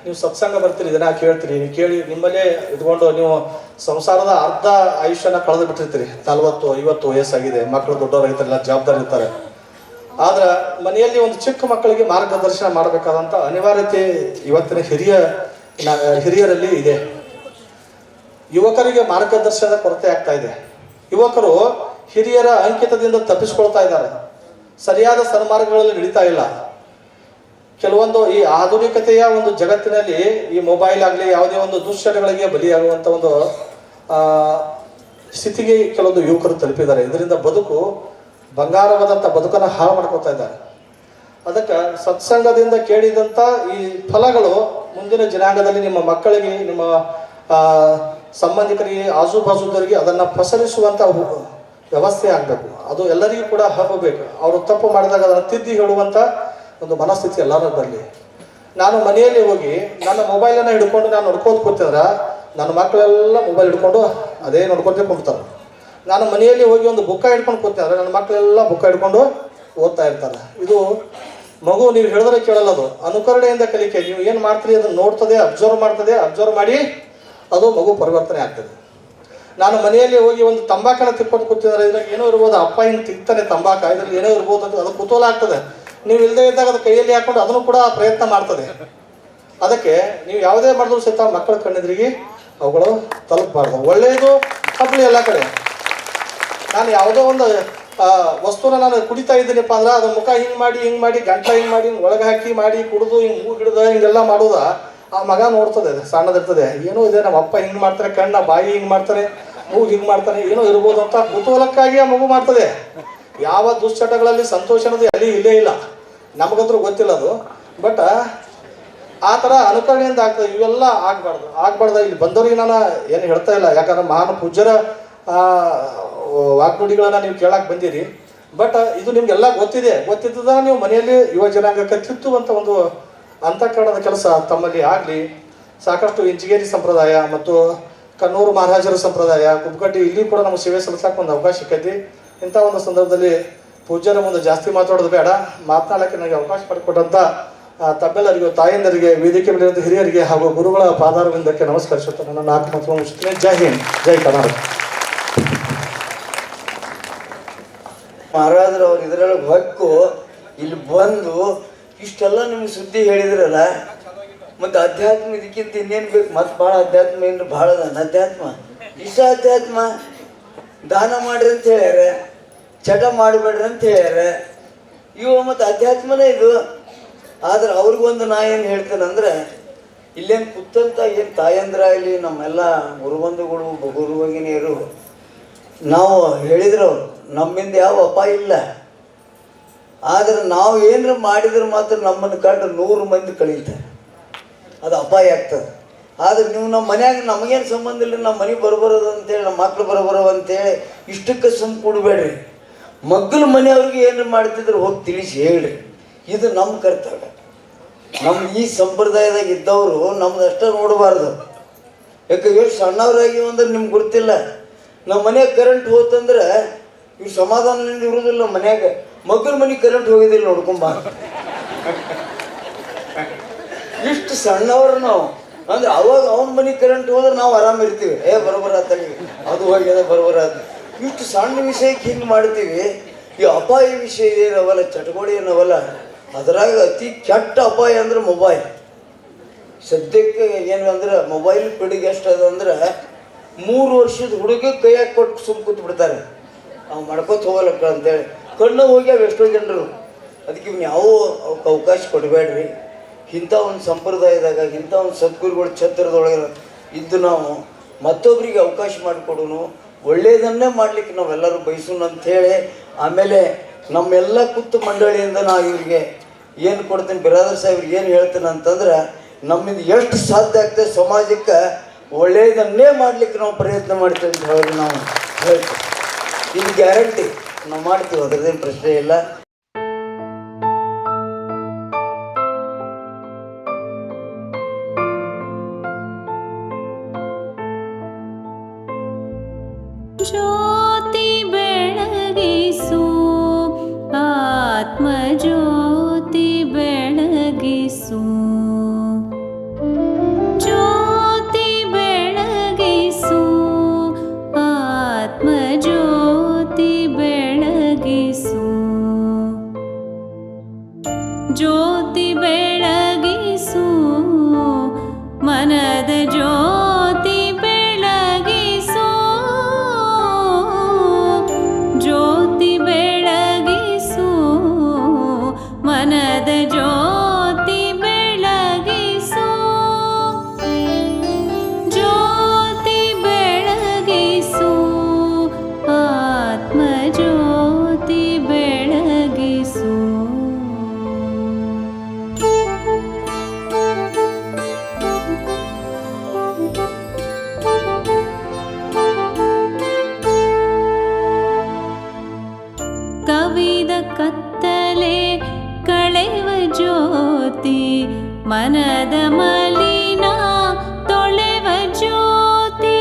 ನೀವು ಸತ್ಸಂಗ ಬರ್ತೀರಿ, ಇದನ್ನ ಕೇಳ್ತೀರಿ. ನೀವು ಕೇಳಿ ನಿಮ್ಮಲ್ಲೇ ಇದ್ಕೊಂಡು ನೀವು ಸಂಸಾರದ ಅರ್ಧ ಆಯುಷ್ಯನ ಕಳೆದು ಬಿಟ್ಟಿರ್ತೀರಿ. 40-50 ವಯಸ್ಸಾಗಿದೆ, ಮಕ್ಕಳು ದೊಡ್ಡವರು ಇರ್ತಾರಲ್ಲ, ಜವಾಬ್ದಾರಿ ಇರ್ತಾರೆ. ಆದ್ರೆ ಮನೆಯಲ್ಲಿ ಒಂದು ಚಿಕ್ಕ ಮಕ್ಕಳಿಗೆ ಮಾರ್ಗದರ್ಶನ ಮಾಡಬೇಕಾದಂಥ ಅನಿವಾರ್ಯತೆ ಇವತ್ತಿನ ಹಿರಿಯರಲ್ಲಿ ಇದೆ. ಯುವಕರಿಗೆ ಮಾರ್ಗದರ್ಶನದ ಕೊರತೆ ಆಗ್ತಾ ಇದೆ. ಯುವಕರು ಹಿರಿಯರ ಅಂಕಿತದಿಂದ ತಪ್ಪಿಸ್ಕೊಳ್ತಾ ಇದ್ದಾರೆ, ಸರಿಯಾದ ಸನ್ಮಾರ್ಗಗಳಲ್ಲಿ ನಡೀತಾ ಇಲ್ಲ. ಕೆಲವೊಂದು ಈ ಆಧುನಿಕತೆಯ ಒಂದು ಜಗತ್ತಿನಲ್ಲಿ ಈ ಮೊಬೈಲ್ ಆಗಲಿ ಯಾವುದೇ ಒಂದು ದುಶ್ಚಟಗಳಿಗೆ ಬಲಿಯಾಗುವಂಥ ಒಂದು ಸ್ಥಿತಿಗೆ ಕೆಲವೊಂದು ಯುವಕರು ತಲುಪಿದ್ದಾರೆ. ಇದರಿಂದ ಬಂಗಾರವಾದಂಥ ಬದುಕನ್ನು ಹಾಳು ಮಾಡ್ಕೊತಾ ಇದ್ದಾರೆ. ಅದಕ್ಕೆ ಸತ್ಸಂಗದಿಂದ ಕೇಳಿದಂಥ ಈ ಫಲಗಳು ಮುಂದಿನ ಜನಾಂಗದಲ್ಲಿ ನಿಮ್ಮ ಮಕ್ಕಳಿಗೆ, ನಿಮ್ಮ ಸಂಬಂಧಿಕರಿಗೆ, ಆಜುಬಾಜುದವರಿಗೆ ಅದನ್ನು ಪಸರಿಸುವಂಥ ವ್ಯವಸ್ಥೆ ಆಗಬೇಕು. ಅದು ಎಲ್ಲರಿಗೂ ಕೂಡ ಹಬ್ಬಬೇಕು. ಅವರು ತಪ್ಪು ಮಾಡಿದಾಗ ಅದನ್ನು ತಿದ್ದಿ ಹೇಳುವಂಥ ಒಂದು ಮನಸ್ಥಿತಿ ಎಲ್ಲರೂ ಬರಲಿ. ನಾನು ಮನೆಯಲ್ಲಿ ಹೋಗಿ ನನ್ನ ಮೊಬೈಲನ್ನು ಹಿಡ್ಕೊಂಡು ನಾನು ನೋಡ್ಕೋತ ಕೂತಿದ್ರೆ ನನ್ನ ಮಕ್ಕಳೆಲ್ಲ ಮೊಬೈಲ್ ಹಿಡ್ಕೊಂಡು ಅದೇ ನೋಡ್ಕೊತೇ ಕುಂತಾರೆ. ನಾನು ಮನೆಯಲ್ಲಿ ಹೋಗಿ ಒಂದು ಬುಕ್ಕ ಹಿಡ್ಕೊಂಡು ಕೂತಿದ್ರೆ ನನ್ನ ಮಕ್ಕಳೆಲ್ಲ ಬುಕ್ಕ ಹಿಡ್ಕೊಂಡು ಓದ್ತಾ ಇರ್ತಾರೆ. ಇದು ಮಗು ನೀವು ಹೇಳಿದ್ರೆ ಕೇಳಲ್ಲ, ಅದು ಅನುಕರಣೆಯಿಂದ ಕಲಿಕೆ. ನೀವು ಏನು ಮಾಡ್ತೀರಿ ಅದನ್ನು ನೋಡ್ತದೆ, ಅಬ್ಸರ್ವ್ ಮಾಡಿ ಅದು ಮಗು ಪರಿವರ್ತನೆ ಆಗ್ತದೆ. ನಾನು ಮನೆಯಲ್ಲಿ ಹೋಗಿ ಒಂದು ತಂಬಾಕನ್ನು ತಿಕ್ಕೊಂಡು ಕೂತಿದ್ದಾರೆ, ಇದ್ರಾಗ ಏನೋ ಇರ್ಬೋದು, ಅಪ್ಪ ಹಿಂಗೆ ತಿಕ್ತಾನೆ ತಂಬಾಕ, ಇದ್ರಲ್ಲಿ ಏನೋ ಇರ್ಬೋದು ಅಂತ ಅದು ಕುತೂಹಲ ಆಗ್ತದೆ. ನೀವು ಇಲ್ಲದೆ ಇದ್ದಾಗ ಅದು ಕೈಯಲ್ಲಿ ಹಾಕೊಂಡು ಅದನ್ನು ಕೂಡ ಪ್ರಯತ್ನ ಮಾಡ್ತದೆ. ಅದಕ್ಕೆ ನೀವು ಯಾವುದೇ ಮಾಡಿದ್ರು ಸಹಿತ ಮಕ್ಕಳ ಕಣ್ಣೆದುರಿಗೆ ಅವುಗಳು ತಲುಪಬಾರ್ದು. ಒಳ್ಳೆಯದು ತಪ್ಪಲಿ ಎಲ್ಲ ಕಡೆ. ನಾನು ಯಾವುದೋ ಒಂದು ವಸ್ತುನ ನಾನು ಕುಡಿತಾ ಇದ್ದೀನಪ್ಪ ಅಂದ್ರೆ ಅದು ಮುಖ ಹಿಂಗೆ ಮಾಡಿ ಗಂಟ್ಲ ಹಿಂಗೆ ಮಾಡಿ ಒಳಗೆ ಹಾಕಿ ಮಾಡಿ ಕುಡಿದು ಹಿಂಗೆ ಮೂಗು ಹಿಡಿದ ಹಿಂಗೆಲ್ಲ ಮಾಡೋದ ಆ ಮಗ ನೋಡ್ತದೆ, ಸಣ್ಣದಿರ್ತದೆ, ಏನೋ ಇದೆ ನಮ್ಮ ಅಪ್ಪ ಹಿಂಗೆ ಮಾಡ್ತಾರೆ, ಕಣ್ಣ ಬಾಯಿ ಹಿಂಗೆ ಮಾಡ್ತಾರೆ, ಮೂಗು ಹಿಂಗೆ ಮಾಡ್ತಾನೆ, ಏನೋ ಇರ್ಬೋದು ಅಂತ ಕುತೂಹಲಕ್ಕಾಗಿ ಆ ಮಗು ಮಾಡ್ತದೆ. ಯಾವ ದುಶ್ಚಟಗಳಲ್ಲಿ ಸಂತೋಷ ಅನ್ನೋದು ಅಲ್ಲಿ ಇಲ್ಲೇ ಇಲ್ಲ, ನಮಗಂತೂ ಗೊತ್ತಿಲ್ಲ ಅದು. ಬಟ್ ಆ ಥರ ಅನುಕರಣೆಯಿಂದ ಆಗ್ತದೆ. ಇವೆಲ್ಲ ಆಗ್ಬಾರ್ದು. ಇಲ್ಲಿ ಬಂದವರಿಗೆ ನಾನು ಏನು ಹೇಳ್ತಾ ಇಲ್ಲ, ಯಾಕಂದ್ರೆ ಮಹಾನ್ ಪೂಜ್ಯರ ವಾಗ್ನುಡಿಗಳನ್ನ ನೀವು ಕೇಳಕ್ಕೆ ಬಂದಿರಿ. ಬಟ್ ಇದು ನಿಮ್ಗೆಲ್ಲ ಗೊತ್ತಿದ್ದದ ನೀವು ಮನೆಯಲ್ಲಿ ಯುವ ಜನಾಂಗಕ್ಕೆ ತಿದ್ದುವಂಥ ಒಂದು ಅಂತಃಕರಣದ ಕೆಲಸ ತಮ್ಮಲ್ಲಿ ಆಗಲಿ. ಸಾಕಷ್ಟು ಇಂಚಿಗೇರಿ ಸಂಪ್ರದಾಯ ಮತ್ತು ಕಣ್ಣೂರು ಮಹಾರಾಜರ ಸಂಪ್ರದಾಯ, ಕುಬ್ಬಗಡ್ಡಿ, ಇಲ್ಲಿ ಕೂಡ ನಮ್ಮ ಸೇವೆ ಸಲ್ಲಿಸಕ್ಕೆ ಒಂದು ಅವಕಾಶ ಸಿಕ್ಕೈತಿ. ಇಂಥ ಒಂದು ಸಂದರ್ಭದಲ್ಲಿ ಪೂಜ್ಯರ ಮುಂದೆ ಜಾಸ್ತಿ ಮಾತಾಡೋದು ಬೇಡ, ಮಾತನಾಡೋಕ್ಕೆ ನನಗೆ ಅವಕಾಶ ಮಾಡಿಕೊಟ್ಟಂಥ ತಮ್ಮೆಲ್ಲರಿಗೂ, ತಾಯಂದರಿಗೆ, ವೇದಿಕೆ ಮೇಲಿರುವಂಥ ಹಿರಿಯರಿಗೆ ಹಾಗೂ ಗುರುಗಳ ಪಾದಾರವಿಂದಕ್ಕೆ ನಮಸ್ಕರಿಸುತ್ತೆ. ನನ್ನ 4 ಮಾತು ಮುಗಿಸುತ್ತೇನೆ. ಜೈ ಹಿಂದ್, ಜೈ ಕರ್ನಾಟಕ. ಮಹಾರಾಜರು ಅವ್ರು ಇದರೊಳಗೆ ಹೊಕ್ಕು ಇಲ್ಲಿ ಬಂದು ಇಷ್ಟೆಲ್ಲ ನಿಮ್ಗೆ ಸುದ್ದಿ ಹೇಳಿದ್ರಲ್ಲ, ಮತ್ತು ಅಧ್ಯಾತ್ಮ ಇದಕ್ಕಿಂತ ಇನ್ನೇನು ಬೇಕು? ಮತ್ತು ಭಾಳ ಅಧ್ಯಾತ್ಮ ಏನು ಭಾಳ ಅಧ್ಯಾತ್ಮ, ಇಷ್ಟ ಅಧ್ಯಾತ್ಮ. ದಾನ ಮಾಡ್ರಿ ಅಂತ ಹೇಳ್ಯಾರ, ಚಟ ಮಾಡಬೇಡ್ರಿ ಅಂತ ಹೇಳ್ಯಾರ, ಇವು ಮತ್ತು ಅಧ್ಯಾತ್ಮನೇ ಇದು. ಆದ್ರೆ ಅವ್ರಿಗೊಂದು ನಾ ಏನು ಹೇಳ್ತೇನೆಂದ್ರೆ, ಇಲ್ಲೇನು ಕೂತಂತ ಏನು ತಾಯಂದ್ರ ಇಲ್ಲಿ ನಮ್ಮೆಲ್ಲ ಗುರುಬಂಧುಗಳು, ಗುರುಭಗಿನಿಯರು ನಾವು ಹೇಳಿದ್ರು ಅವರು ನಮ್ಮಿಂದ ಯಾವ ಅಪಾಯ ಇಲ್ಲ. ಆದರೆ ನಾವು ಏನರ ಮಾಡಿದ್ರೆ ಮಾತ್ರ ನಮ್ಮನ್ನು ಕಂಡು 100 ಮಂದಿ ಕಳೀತಾರೆ, ಅದು ಅಪಾಯ ಆಗ್ತದೆ. ಆದರೆ ನೀವು ನಮ್ಮ ಮನ್ಯಾಗ ನಮಗೇನು ಸಂಬಂಧ ಇಲ್ಲ, ನಮ್ಮ ಮನೆ ಬರೋದು ಅಂತೇಳಿ, ನಮ್ಮ ಮಕ್ಳು ಬರೋಬರೋ ಅಂತೇಳಿ ಇಷ್ಟಕ್ಕೆ ಸುಮ್ಮ ಕೊಡಬೇಡ್ರಿ. ಮಗ್ಗಲ ಮನೆಯವ್ರಿಗೆ ಏನು ಮಾಡ್ತಿದ್ರು ಹೋಗಿ ತಿಳಿಸಿ ಹೇಳ್ರಿ. ಇದು ನಮ್ಮ ಕರ್ತವ್ಯ. ನಮ್ಮ ಈ ಸಂಪ್ರದಾಯದಾಗ ಇದ್ದವರು ನಮ್ದು ಅಷ್ಟೇ ನೋಡಬಾರ್ದು. ಯಾಕೆ ಎಷ್ಟು ಸಣ್ಣವರಾಗಿ ಅಂದ್ರೆ ನಿಮ್ಗೆ ಗೊತ್ತಿಲ್ಲ. ನಮ್ಮ ಮನ್ಯಾಗ ಕರೆಂಟ್ ಹೋತಂದ್ರೆ ಇವ್ರು ಸಮಾಧಾನದಿಂದ ಇರೋದಿಲ್ಲ. ಮನ್ಯಾಗ ಮಗ್ಗಲ ಮನೆಗೆ ಕರೆಂಟ್ ಹೋಗಿದಿಲ್ಲ ನೋಡ್ಕೊಂಬಾರ್ದು. ಇಷ್ಟು ಸಣ್ಣವ್ರು ನಾವು ಅಂದ್ರೆ ಅವಾಗ ಅವನ ಮನೆಗೆ ಕರೆಂಟ್ ಹೋದ್ರೆ ನಾವು ಆರಾಮಿರ್ತೀವಿ. ಬರೋಬರಾತಲ್ಲಿ ಅದು ಹೋಗ್ಯದ ಬರೋಬರಾತ. ಇಷ್ಟು ಸಣ್ಣ ವಿಷಯಕ್ಕೆ ಹಿಂಗೆ ಮಾಡ್ತೀವಿ. ಈ ಅಪಾಯ ವಿಷಯ ಏನವಲ್ಲ, ಚಟಗೋಡಿ ಏನವಲ್ಲ, ಅದರಾಗ ಅತಿ ಕೆಟ್ಟ ಅಪಾಯ ಅಂದ್ರೆ ಮೊಬೈಲ್. ಸದ್ಯಕ್ಕೆ ಏನು ಅಂದ್ರೆ ಮೊಬೈಲ್ ಪಿಡಿಗೆ ಎಷ್ಟು ಅದ ಅಂದ್ರೆ 3 ವರ್ಷದ ಹುಡುಗ ಕೈಯಾಗಿ ಕೊಟ್ಟು ಸುಮ್ಮ ಕೂತ್ ಬಿಡ್ತಾರೆ. ಅವು ಮಾಡ್ಕೊತ ಹೋಗಲಕ್ಕ ಅಂತೇಳಿ ಕಣ್ಣು ಹೋಗ್ಯಾವ ಎಷ್ಟೋ ಜನರು. ಅದಕ್ಕೆ ಇವ್ನು ಯಾವ ಅವಕಾಶ ಕೊಡಬೇಡ್ರಿ. ಇಂಥ ಒಂದು ಸಂಪ್ರದಾಯದಾಗ, ಇಂಥ ಒಂದು ಸದ್ಗುರುಗಳು ಛತ್ರದೊಳಗೆ ಇದ್ದು ನಾವು ಮತ್ತೊಬ್ಬರಿಗೆ ಅವಕಾಶ ಮಾಡಿಕೊಡೋನು, ಒಳ್ಳೆಯದನ್ನೇ ಮಾಡಲಿಕ್ಕೆ ನಾವೆಲ್ಲರೂ ಬಯಸೋಣ ಅಂಥೇಳಿ, ಆಮೇಲೆ ನಮ್ಮೆಲ್ಲ ಕೂತು ಮಂಡಳಿಯಿಂದ ನಾವು ಇವ್ರಿಗೆ ಏನು ಕೊಡ್ತೀನಿ, ಬಿರಾದರ್ ಸಾಹೇಬ್ರಿಗೆ ಏನು ಹೇಳ್ತೇನೆ ಅಂತಂದ್ರೆ, ನಮ್ಮಿಂದ ಎಷ್ಟು ಸಾಧ್ಯ ಆಗ್ತದೆ ಸಮಾಜಕ್ಕೆ ಒಳ್ಳೆಯದನ್ನೇ ಮಾಡಲಿಕ್ಕೆ ನಾವು ಪ್ರಯತ್ನ ಮಾಡ್ತೇವೆ ಅಂತ ಹೇಳಿ ನಾವು ಹೇಳ್ತೇವೆ. ಇದು ಗ್ಯಾರಂಟಿ ನಾವು ಮಾಡ್ತೀವಿ, ಅದರದ್ದೇನು ಪ್ರಶ್ನೆ ಇಲ್ಲ. ಜ್ಯೋತಿ ಬೆಳಗಿಸು, ಆತ್ಮ ಜ್ಯೋತಿ ಬೆಳಗಿಸು, ಜ್ಯೋತಿ ಬೆಳಗಿಸು, ಆತ್ಮ ಜ್ಯೋತಿ ಬೆಳಗಿಸು, ಜ್ಯೋತಿ ಬೆಳಗಿಸು, ಮನದ ಜ್ಯೋತಿ ಬೆಳಗಿಸು, ಜ್ಯೋತಿ ಬೆಳಗಿಸು, ಮನದ ಜ್ಯೋತಿ ಬೆಳಗಿಸು, ಜ್ಯೋತಿ ಬೆಳಗಿಸು, ಆತ್ಮ ಜ್ಯೋತಿ ಬೆಳಗಿಸು. ಕವಿದ ಕತ್ತಲೆ ಕಳೆವ ಜ್ಯೋತಿ, ಮನದ ಮಲಿನ ತೊಳೆವ ಜ್ಯೋತಿ,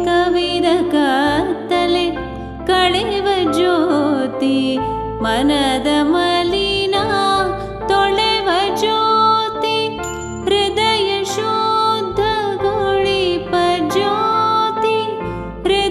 ಕವಿದ ಕತ್ತಲೆ ಕಳೆವ ಜ್ಯೋತಿ, ಮನದ ಮಲಿನ ತೊಳೆವ ಜ್ಯೋತಿ, ಹೃದಯ ಶುದ್ಧಗೊಳಿಪ ಜ್ಯೋತಿ, ಹೃದಯ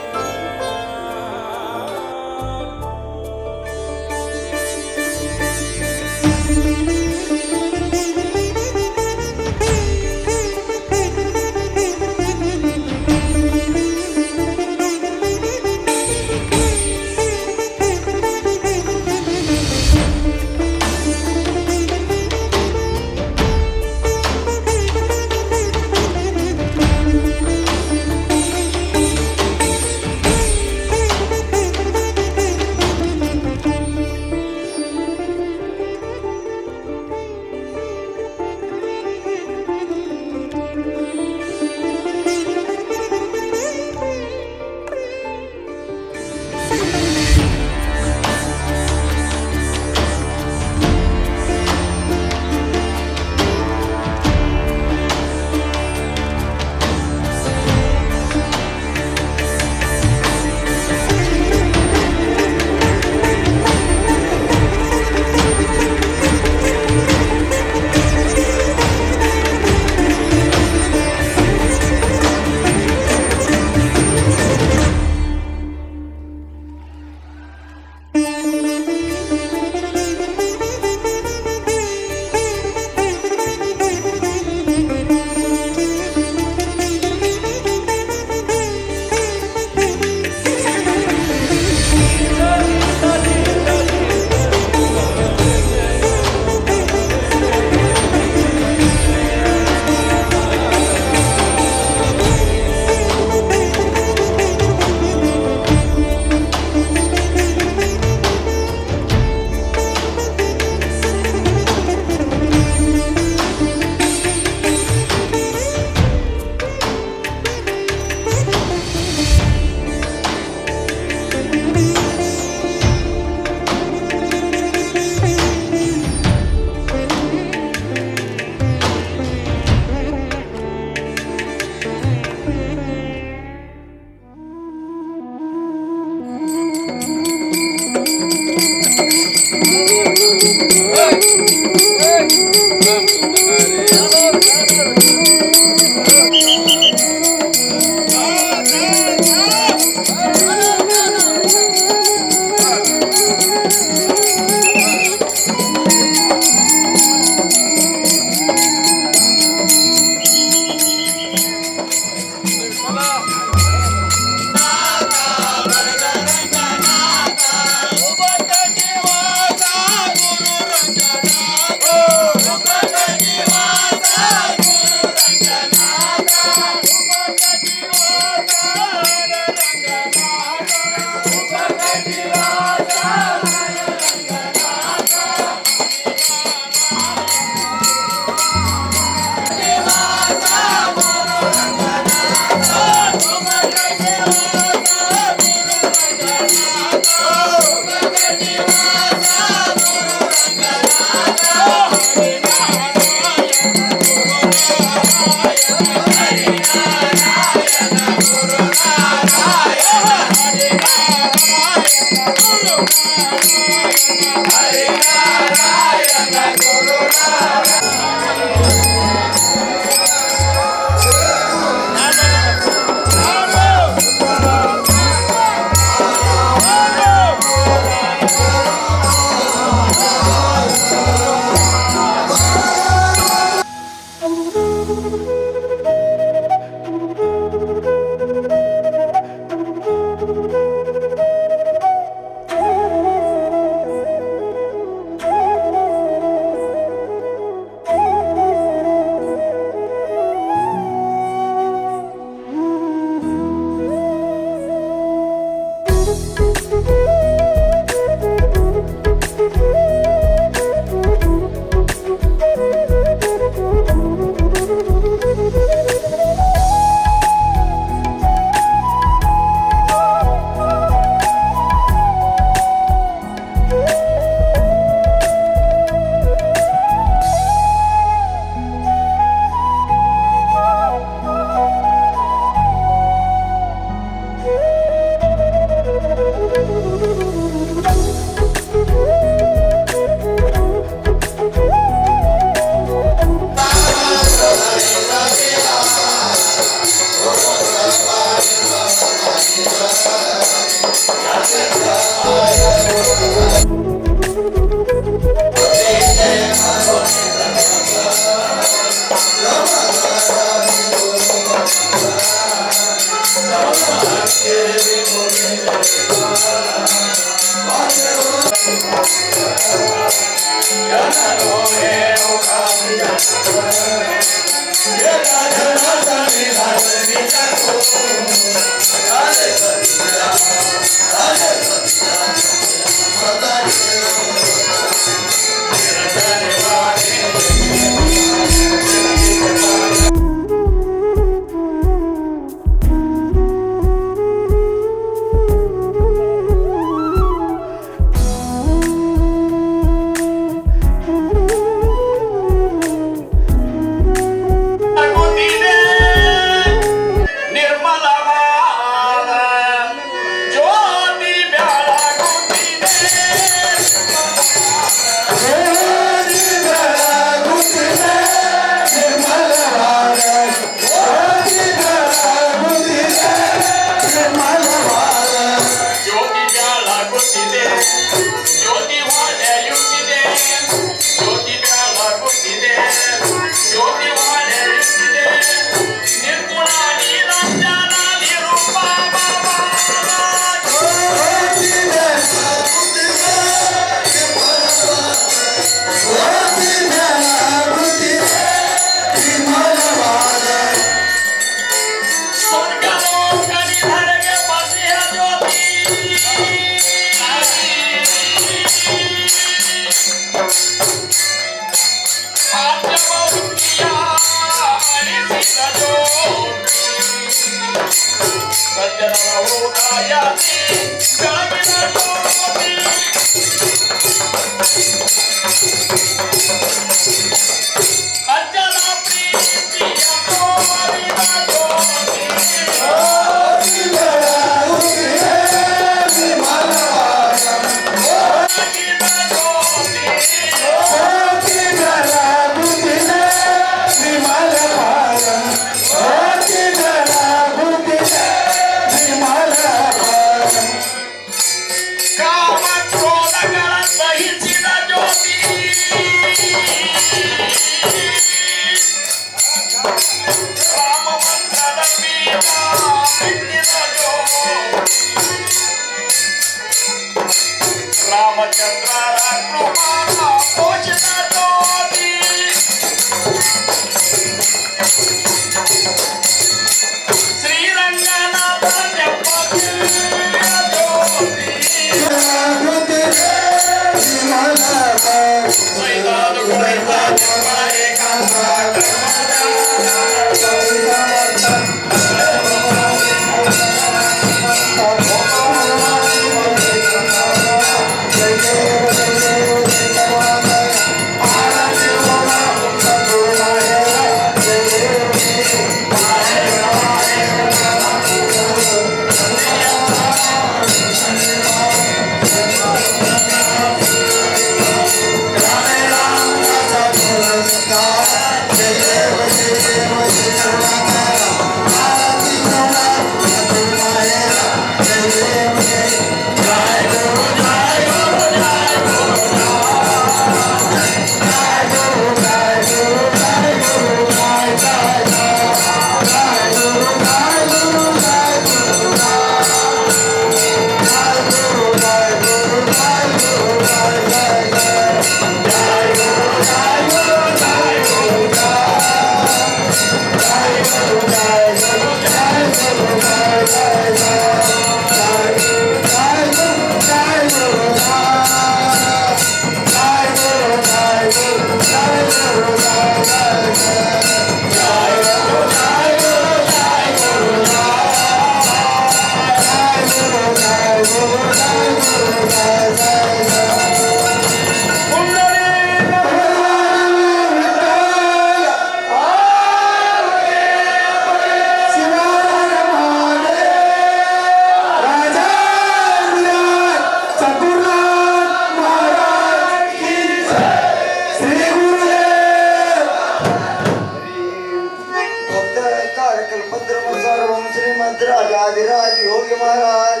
आदिराज योगी महाराज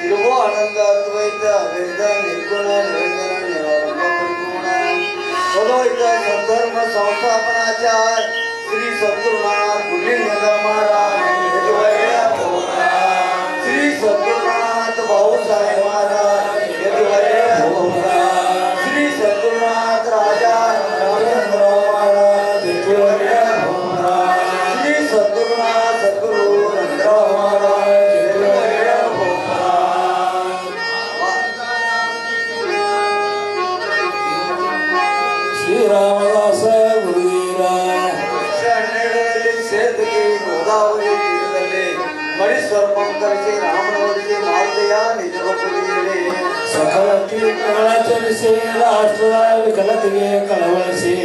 तिरुभो आनंद अद्वैत वेद निर्गुण निरंजन निरालंब परिपूर्ण सद्वैत सद्धर्म संस्थापनाचार्य श्री सद्गुरुनाथ गुरुलिंग महाराज यदुवैया श्री सद्गुरुनाथ भाऊसाहेब महाराज यदुवैया श्री सद्गुरुनाथ राजा रामचंद्र महाराज यदुवैया श्री सद्गुरुनाथ सद्गुरु नंदराव महाराज यदुवैया श्री रामदास गुरुवीर ಸೇತುವೆ ಗೋದಾವರಿ ತೀರದಲ್ಲಿ ಮಡಿ ಸ್ವರ್ಪಂ ಕರೆಸಿ ರಾಮನವರಿಗೆ ಮಾರುದೆಯ ನಿಜವಪುರಿಯಲ್ಲಿ ಸಕಲ ತೀರ್ಥಗಳ ಚಲಿಸಿ ರಾಷ್ಟ್ರದ ವಿಕಲತೆಗೆ ಕಳವಳಿಸಿ